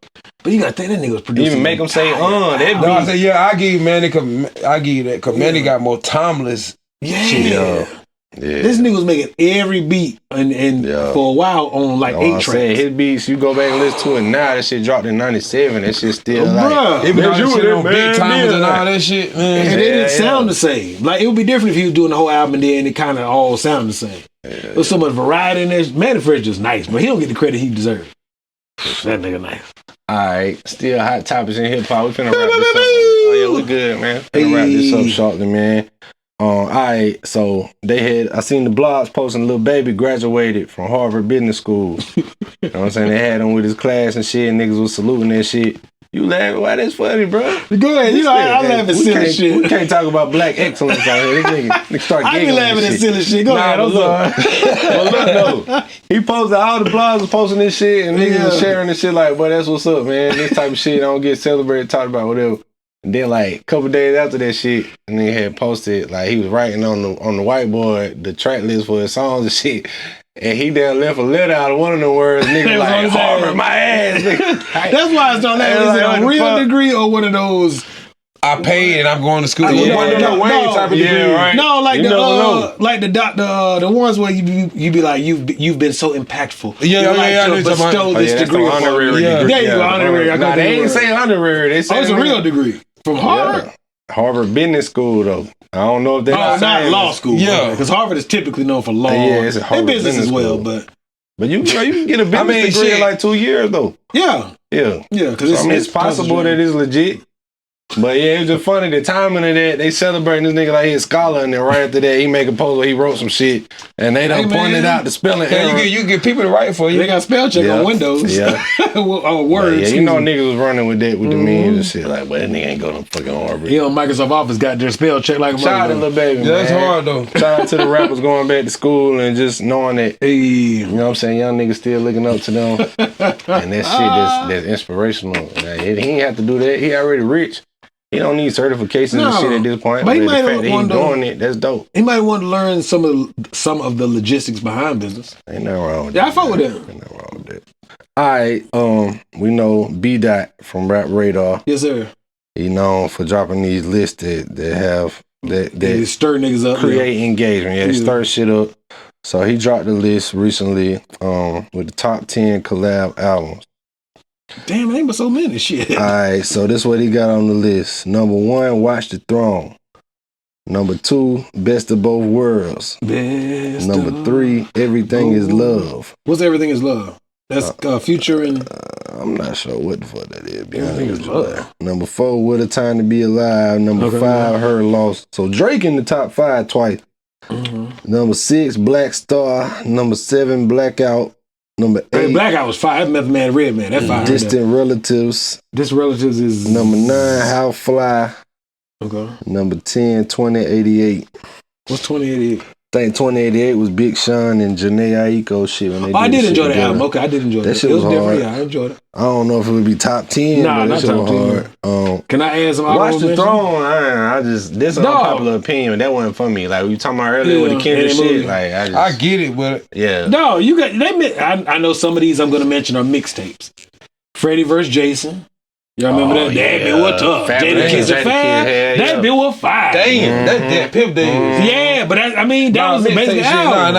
But you gotta think that nigga was producing. Even make them say, that No, I say, I give Manny, I give you that, because Manny got more timeless shit. This nigga was making every beat and for a while on like 8 tracks. His beats, you go back and listen to it now, that shit dropped in 97. That shit still even though you shit on Big Timers and all that shit, man. And it didn't sound the same. Like, it would be different if he was doing the whole album and then it kind of all sounded the same. There's so much variety in there. Manny Fresh is nice, but he don't get the credit he deserves. That nigga nice. Alright, still hot topics in hip hop. We finna wrap this up. Oh yeah, we good, man. Finna wrap this up shortly, man. Alright, so I seen the blogs posting Lil Baby graduated from Harvard Business School. You know what I'm saying? They had him with his class and shit, and niggas was saluting that shit. You laughing? Why that's funny, bro? Go ahead. You know, I laugh at silly shit. We can't talk about black excellence out here. This nigga start I be laughing at silly shit. Go ahead. Look, though. He posted, all the blogs was posting this shit, and niggas was sharing this shit like, boy, that's what's up, man. This type of shit don't get celebrated, talked about, whatever. And then, like, a couple days after that shit, and he had posted, like, he was writing on the whiteboard the track list for his songs and shit. And he done left a letter out of one of the words, nigga, like, Harvard, my ass, nigga. That's why it's on that. Is it a real degree or one of those? I paid and I'm going to school. Type of degree. Right. No, like the ones where you be like, you've been so impactful. I bestow this degree. Honorary degree. There you go, honorary. Nah, they ain't say honorary. They say it's a real degree from Harvard. Yeah. Harvard Business School though. I don't know if they're not law school. Yeah, because Harvard is typically known for law. Yeah, it's a Harvard business as well, school. But you can get a business degree in like 2 years though. Yeah. Because it's possible that it's legit. But yeah, it was just funny. The timing of that, they celebrating this nigga like he a scholar, and then right after that, he make a post where he wrote some shit, and they done pointed out the spelling error. You get people to write for you. They got spell check on Windows. Yeah. Words. Yeah, you know niggas was running with that with the memes and shit. Like, but that nigga ain't going to fucking Harvard. He on Microsoft Office got their spell check like a shout out to Lil Baby, man. That's hard though. Shout out to the rappers going back to school and just knowing that, you know what I'm saying, young niggas still looking up to them. And that shit that's inspirational. Like, he ain't have to do that. He already rich. He don't need certifications and shit at this point. But the fact that he's doing it, that's dope. He might want to learn some of the logistics behind business. Ain't nothing wrong with that. Yeah, I fuck with him. Ain't nothing wrong with that. All right, we know B-Dot from Rap Radar. Yes, sir. He known for dropping these lists that stir niggas up, create engagement. Yeah, they stir shit up. So he dropped the list recently with the top 10 collab albums. Damn, ain't but so many shit. All right, so this is what he got on the list. Number 1, Watch the Throne. Number 2, Best of Both Worlds. Number 3, Everything is Love. What's Everything is Love? That's Future and... I'm not sure what the fuck that is. Everything is Love. Number 4, What a Time to Be Alive. Number 5, Her Loss. So Drake in the top 5 twice. Number 6, Black Star. Number 7, Blackout. Number 8, Blackout was fire. That's Method Man, Red Man. That's fire. Distant Relatives. Distant Relatives is... Number 9, How Fly. Okay. Number 10, 2088. What's 2088? I think 2088 was Big Sean and Janae Aiko shit. When they I did enjoy the album. Okay, I did enjoy that. Shit was hard. Yeah, I enjoyed it. I don't know if it would be top 10, but that shit was hard. Can I add some Watch the Throne, I just, this is an unpopular opinion, that wasn't for me. Like, we talking about earlier with the Kendrick shit, like, I get it, but... Yeah. No, I know some of these I'm going to mention are mixtapes. Freddie vs. Jason. Y'all remember that? That bit was tough. Jadakiss and Fab. That bit was fire. Damn, that Pimp days. Yeah, but that was the basic album.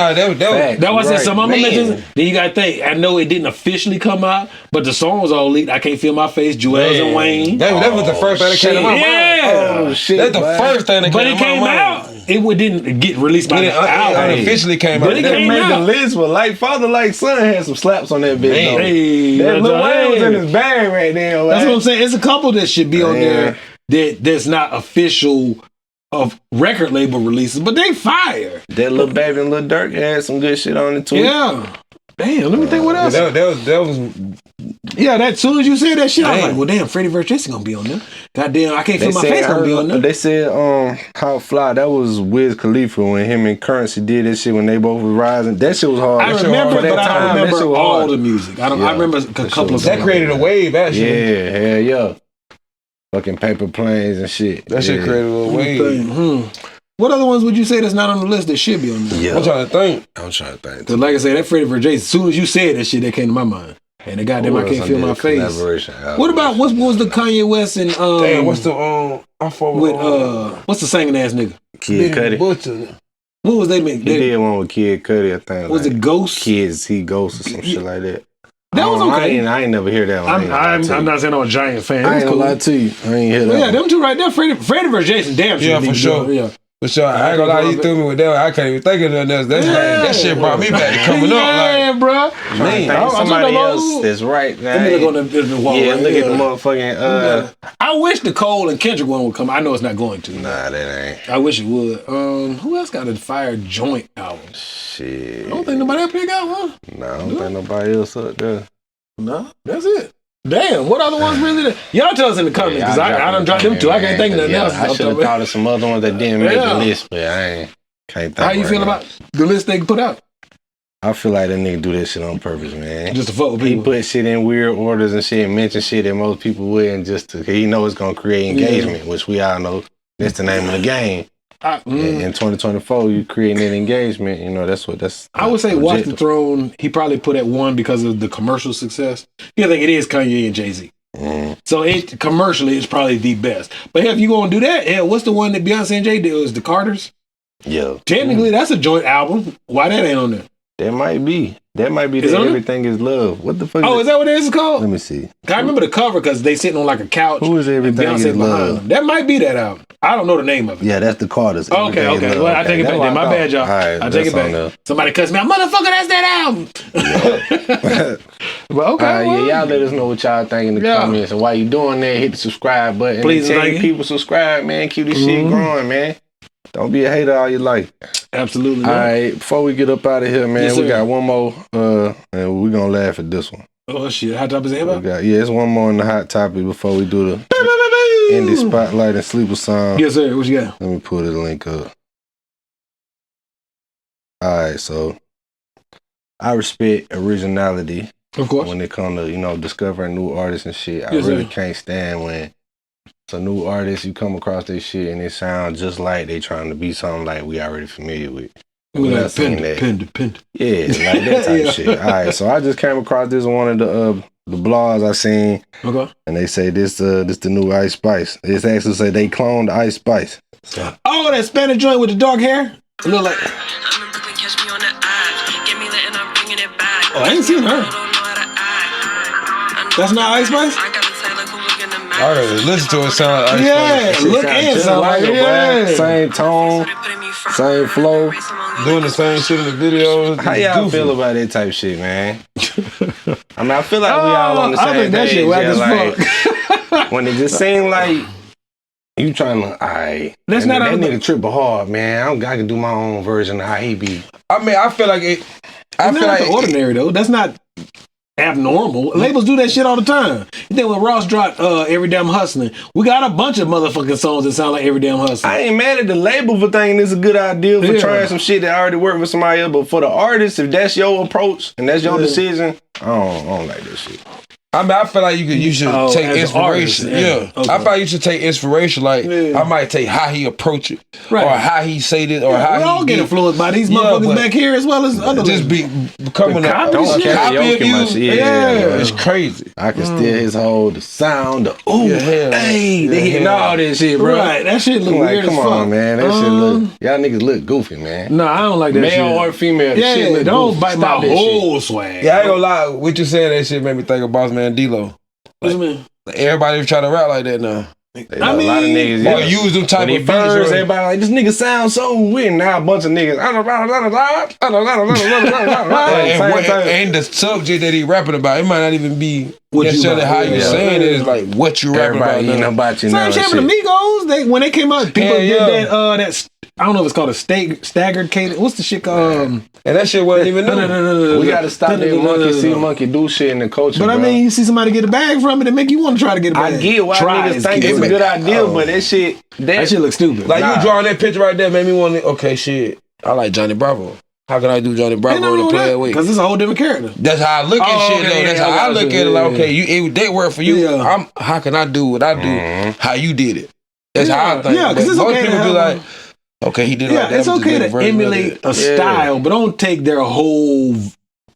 That was right. Some I'm gonna mention. Then you gotta think. I know it didn't officially come out, but the song was all leaked. I Can't Feel My Face, Joel's and Wayne. That was the first thing that came to my mind. Oh shit! That's the first thing that came to my mind. But it came out. It didn't get released by the album. It officially came out. But it made the list. But like Father, like Son had some slaps on that bitch. That Lil Wayne was in his bag right there. That's what I'm saying. It's a couple that should be on there that's not official of record label releases, but they fire. That Lil Baby and Lil Durk had some good shit on it too. Yeah. Damn, let me think what else. That was Yeah, that soon as you said that shit, I was Damn. like, well, damn, Freddie vs. Jason gonna be on them. Goddamn, I can't feel my face gonna be on them. They said How Fly, that was Wiz Khalifa when him and Currency did that shit when they both was rising. That shit was hard. I That shit remember, hard. For but that I time, don't that shit remember was all hard. the music. I Yeah, remember a couple of shit That created a wave, actually. Yeah, hell yeah. Fucking Paper Planes and shit. That shit Yeah. created a little wave. What other ones would you say that's not on the list that should be on there? Yeah. I'm trying to think. I'm trying to think. Because like I said, that Freddie vs. Jason, as soon as you said that shit, that came to my mind. And the goddamn, I can't feel my face. What about, what was the Kanye West and, Damn, what's the, I fought with, what's the singing ass nigga? Kid Cudi? Butcher. What was they make? He did one with Kid Cudi, I think. Was like, it Ghost? Kids, he Ghost or some shit like that. That was okay. I ain't never hear that one. I'm not saying I'm a giant fan. I ain't gonna lie to you. I ain't hear that. Yeah, them two right there, Freddie vs. Jason, damn sure. Yeah, for sure. Yeah. For sure, I ain't gonna lie, you threw me with that. I can't even think of nothing else. That shit brought me back to coming up. Yeah, bro. Man, somebody else that's right. Let me look on the wall. Yeah, right look here. at the motherfucking. I wish the Cole and Kendrick one would come. I know it's not going to. Nah, that ain't. I wish it would. Who else got a fire joint album? Shit. I don't think nobody up here got one. Nah, I don't think nobody else up there. No, that's it. Damn, what other ones really? Y'all tell us in the comments, because I done dropped them too. I can't think of nothing else. I should have thought of some other ones that didn't make the list, but I can't think. How you feel about the list they put out? I feel like that nigga do that shit on purpose, man. Just to fuck with He people. put shit in weird orders and shit, and mention shit that most people wouldn't, just to, he know it's gonna create engagement, which we all know that's the name of the game. In 2024, you creating that engagement, you know, that's I would say Watch the Throne, he probably put at one because of the commercial success. Yeah, I think it is Kanye and Jay-Z. So it commercially it's probably the best. But if you gonna do that, what's the one that Beyonce and Jay did? It was the Carters? Yeah. Technically that's a joint album. Why that ain't on there? That might be. That might be Is that it on Everything Is Love. What the fuck? Oh, is that what it is called? Let me see. I remember the cover because they sitting on like a couch. Who is Everything and Is Beyonce behind Love? them. That might be that album. I don't know the name of it. Yeah, that's the Carters. Okay. Well, I take it back then. My bad, y'all. Right, I take it back. Somebody cuts me out. Motherfucker, that's that album. But okay. Yeah, y'all let us know what y'all think in the comments. And while you doing that, hit the subscribe button. Please, and tell people subscribe, man. Keep this shit growing, man. Don't be a hater all your life. Absolutely. All right, before we get up out of here, man, Yes, we sir. got one more, and we're gonna laugh at this one. Oh shit! Hot topics ever? It's one more in the hot topic before we do the indie spotlight and sleeper song. Yes, sir. What you got? Let me pull the link up. All right, so I respect originality. Of course. When it comes to, discovering new artists and shit. I Yes, really sir. can't stand when it's a new artist, you come across their shit and it sounds just like they trying to be something like we already familiar with. We not got saying Panda. Yeah, like that type Yeah. of shit. All right, so I just came across this one of the blogs I seen, Okay. and they say this the new Ice Spice. It's actually say they cloned Ice Spice. So Oh, that Spanish joint with the dark hair. It look like. I'm in Brooklyn, catch me on the eye. Get me lit and I'm bringing it back. Oh, I ain't seen her. That's not Ice Spice? I got the tail like who looking the map. I gotta listen to it sound like Ice Yeah, Spice. look sound and just sound like it, it. boy. Yeah. Same tone, same flow. Doing the same shit in the videos. How y'all Goofy. feel about that type of shit, man? I mean, I feel like we all on the I same think that page. shit whack Yeah, as like, fuck. when it just seemed like you trying to, alright. That's that not nigga tripping hard, man. I can do my own version of how he be. I mean, I feel like it. I That's feel not like the ordinary though. That's not abnormal. Labels do that shit all the time. You think when Ross dropped Every Damn Hustling, we got a bunch of motherfucking songs that sound like Every Damn Hustling. I ain't mad at the label for thinking it's a good idea for Yeah. trying some shit that already worked with somebody else, but for the artist, if that's your approach and that's your decision, I don't like that shit. I mean, I feel like you should Oh, take as an inspiration. artist, yeah. Yeah, Okay. I feel like you should take inspiration. Like Yeah. I might take how he approach it, Right. or how he say this, or we how all he get be- influenced by these Yeah, motherfuckers but back here as well as other just labels. becoming a copy copy shit. of Karaoke my you. shit. Yeah. It's crazy. I can still his whole the sound, the ooh, Yeah, hell. hey, they hitting Yeah. all this shit, bro. Right, that shit look I'm weird like, come as fuck. on, man. That shit look, y'all niggas look goofy, man. No, I don't like that shit. Male or female, the shit Yeah, look don't goofy. bite Stop my that shit. whole swag. Yeah, I ain't gonna lie. What you said, that shit made me think of Boss Man D-Lo. What you mean? Like, everybody try to rap like that now. A lot of niggas, Or use them type when of he beats. first, or- everybody like, this nigga sounds so weird. Now a bunch of niggas, and, same type. and the subject that he rapping about, it might not even be what you necessarily about. how you saying it is like what you rapping about. Everybody eating now. about you Same now. shit and with the shit. Migos. When they came out, people Hell did yeah. that. I don't know if it's called a staggered cadence. What's the shit called? And that shit wasn't even new. We gotta stop that monkey see monkey do shit in the culture. But I bro. mean, you see somebody get a bag from it, it make you want to try to get a bag. I get why Try niggas is think key. it's a good idea, but that shit, That shit looks stupid. Like Nah. you drawing that picture right there made me want to. Okay, shit. I like Johnny Bravo. How can I do Johnny Bravo in a player way? because it's a whole different character. That's how I look at Oh, shit okay, though. That's yeah, how I I got look you. at it. Like, Yeah. okay, it that work for you. Yeah. How can I do what I do? How you did it? That's how I think. Yeah, 'cause But it's most okay to people be have like, okay, he did it like Yeah, that. it's I'm just okay doing a to version of emulate it. a style, but don't take their whole.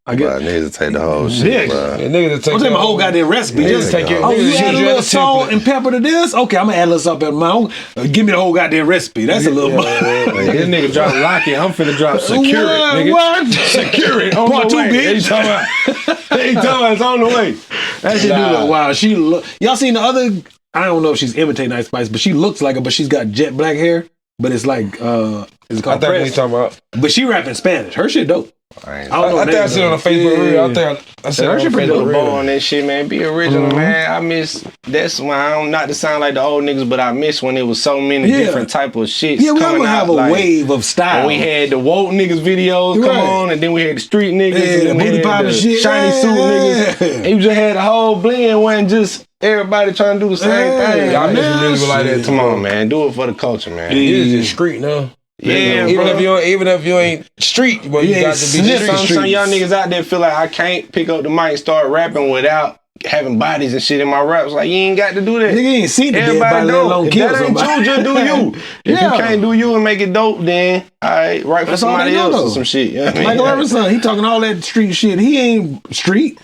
I Bro, guess. niggas take the whole shit, Yeah. bro. Yeah, niggas take I'm saying my whole goddamn recipe. Niggas Just take your. oh, you niggas add a use you little as a salt template. and pepper to this? Okay, I'm gonna add a little salt and pepper to my own. Give me the whole goddamn recipe. That's a little much. This nigga drop Locky, I'm finna drop Secure It, What? nigga. What? Secure It. On Part the two, way. bitch. He talking about, it's on the way. That shit do Nah. look wild. She look. Y'all seen the other? I don't know if she's imitating Ice Spice, but she looks like her. But she's got jet black hair. But it's like it's I called think what you press. talking about. But she rapping Spanish. Her shit dope. I ain't I don't know I think I names, seen it on though. a Facebook Yeah. reel. I think I seen it That on a shit pretty Facebook dope. Ball reel. on that shit, man. Be original, man. I miss. That's why I'm not to sound like the old niggas, but I miss when there was so many Yeah. different type of shit. Yeah, we coming gonna out, have a like, wave of style. And we had the woke niggas videos come Right. on, and then we had the street niggas, Yeah, and the then we booty had poppin' the shit. shiny Yeah. suit niggas. And you just had the whole blend, wasn't just everybody trying to do the same Yeah. thing. Y'all Man, niggas really like that. Come on, man, do it for the culture, man. It is just street now. Yeah, even bro. if you ain't street, but you Yeah, got to be sniff street. Some young niggas out there feel like I can't pick up the mic and start rapping without having bodies and shit in my raps. Like, you ain't got to do that. Nigga ain't seen the dead Everybody body, let dope. alone If kill that ain't somebody. you, just do you. If Yeah. you can't do you and make it dope, then all right, write for That's all somebody they know, else though. or some shit. You know what I mean? Michael Irvin's son, he talking all that street shit. He ain't street.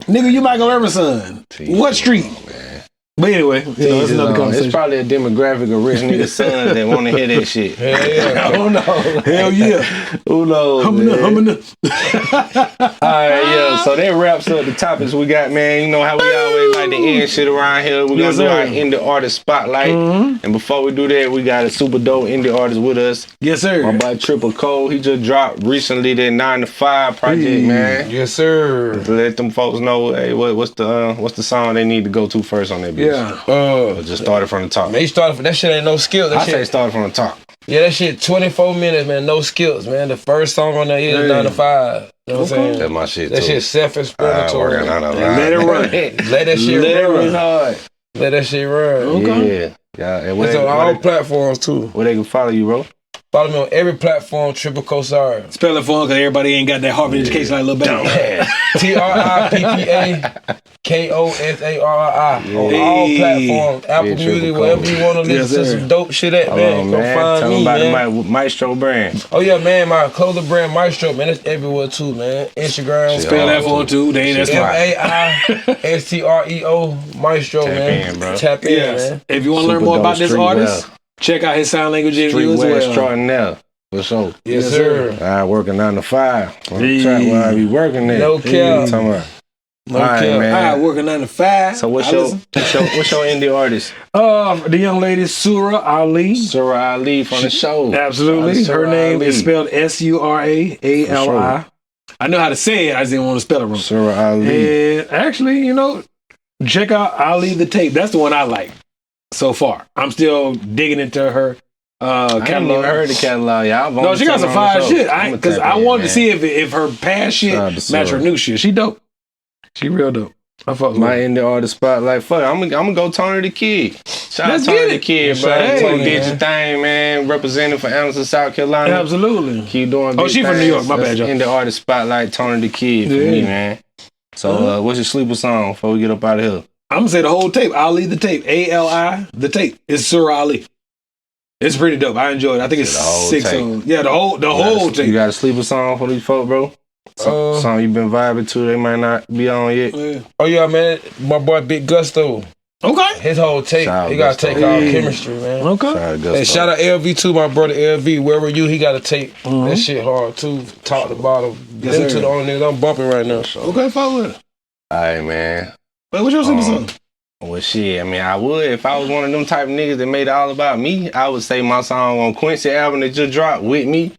Nigga, you Michael Irvin's son. What street? But anyway, that's another It's conversation. probably a demographic of rich niggas' sons that want to hear that shit. Hell yeah. I don't know. Hell yeah. Who knows? man? Humming. All right, yeah. So that wraps up the topics we got, man. You know how we always like to end shit around here. We're Yes, gonna do sir. our indie artist spotlight. And before we do that, we got a super dope indie artist with us. Yes, My sir. boy Triple Cole. He just dropped recently that 9 to 5 project, man. Yes, sir. To let them folks know, hey, what's the song they need to go to first on that bitch? Yeah. Or just started from the top. Man, you started for that shit ain't no skill. That I say shit, started from the top. yeah, that shit 24 minutes, man. No skills, man. The first song on there is 9 to 5. You know what I'm saying? That's my shit That too. shit self-explanatory. Working on a Let it run. Let that shit Let it run. run hard. Let that shit run. Okay. Yeah. And where It's on they, all where, they, platforms too. where they can follow you, bro? Follow me on every platform, Triple Kosari. Spell it for him because everybody ain't got that Harvard education like little baby. TRIPPAKOSARI. On all Hey. platforms, Apple Yeah, Triple Music, Cole. wherever you want to Yes, listen to sir. some dope shit at, Hold man. on, Go man. find Tell me, them about man. the Maestro brand. Oh yeah, man, my clothing brand Maestro, man, it's everywhere too, man. Instagram, Spell that for him too. They ain't that's fine. MAISTREO Maestro, Tap man. in, bro. Tap in, Yes. man. If you want to learn Super more dope about this streetwear. artist, check out his sign language interview as Streetwear well. extraordinaire. For sure. Yes, Yes, sir. I working 9 to 5. On the Hey. track where I be working there. No cap. Talking about. No All right, cap. man. All right, working 9 to 5. So what's I your listen. what's your indie artist? The young lady Surah Ali. Surah Ali from the show. Absolutely. Her Surah name Ali. is spelled SURAALI. I know how to say it. I just didn't want to spell it wrong. Surah Ali. And actually, check out Ali the Tape. That's the one I like so far. I'm still digging into her I haven't catalog. even heard the catalog. Y'all No, she got some fire shit. Because I wanted to see if her past shit Shout out to match her Surah. new shit. She dope. She real dope. I fuck with My her. indie artist spotlight. Fuck, I'm gonna go Tony the Kid. Shout Let's out Tony get the it. Kid, bro. Shout out Tony Tony, did man. your thing, man. Representing for Anderson, South Carolina. Absolutely. Keep doing. Oh, big she from New things. York. My bad, That's y'all. Indie artist spotlight. Tony the Kid for Yeah. me, man. So, what's your sleeper song before we get up out of here? I'm gonna say the whole tape. Ali the tape. ALI the tape. It's Surah Ali. It's pretty dope. I enjoy it. I think it's The whole 6 tape. songs. Yeah, the whole You tape. got a sleeper song for these folk, bro? Song you been vibing to? They might not be on yet. Yeah. Oh yeah, man. My boy Big Gusto. Okay. His whole tape. Shout out He got Gusto. to take out Yeah. chemistry, man. Okay. Shout out Gusto. And shout out LV too, my brother LV. Wherever you, he got to take Mhm. that shit hard too. Top to bottom. Yes, Them sir. two the only niggas I'm bumping right now. So. Okay, follow it. All right, man. Wait, what's your super song? Well, shit. I mean, I would if I was one of them type of niggas that made it all about me. I would say my song on Quincy album that just dropped with me.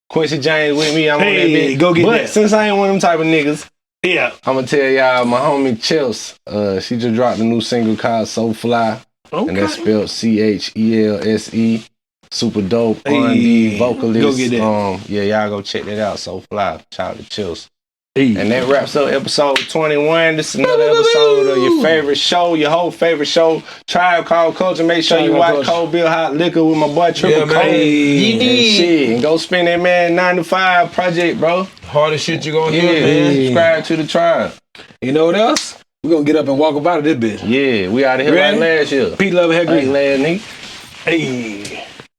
Quincy James with me. I'm on that Hey, bitch. go get but that. since I ain't one of them type of niggas, Yeah. I'm gonna tell y'all, my homie Chels, she just dropped a new single called So Fly. Okay. And that's spelled CHELSE. Super dope Hey, R&B vocalist. go get that. Yeah, y'all go check that out. So Fly. Shout out to Chels. Hey. And that wraps up episode 21. This is another episode of your favorite show, your whole favorite show, Tribe Called Culture. Make sure you watch Cold Bill Hot Liquor with my boy Triple Cole. man. And shit, and go spin that man 9 to 5 project, bro. Hardest shit you gonna Yeah, hear, man. subscribe to the Tribe. You know what else? We're gonna get up and walk about this bitch. Yeah, we out of here Ready? like last year. Pete Love, Head Hey, Green. last nigga. Hey.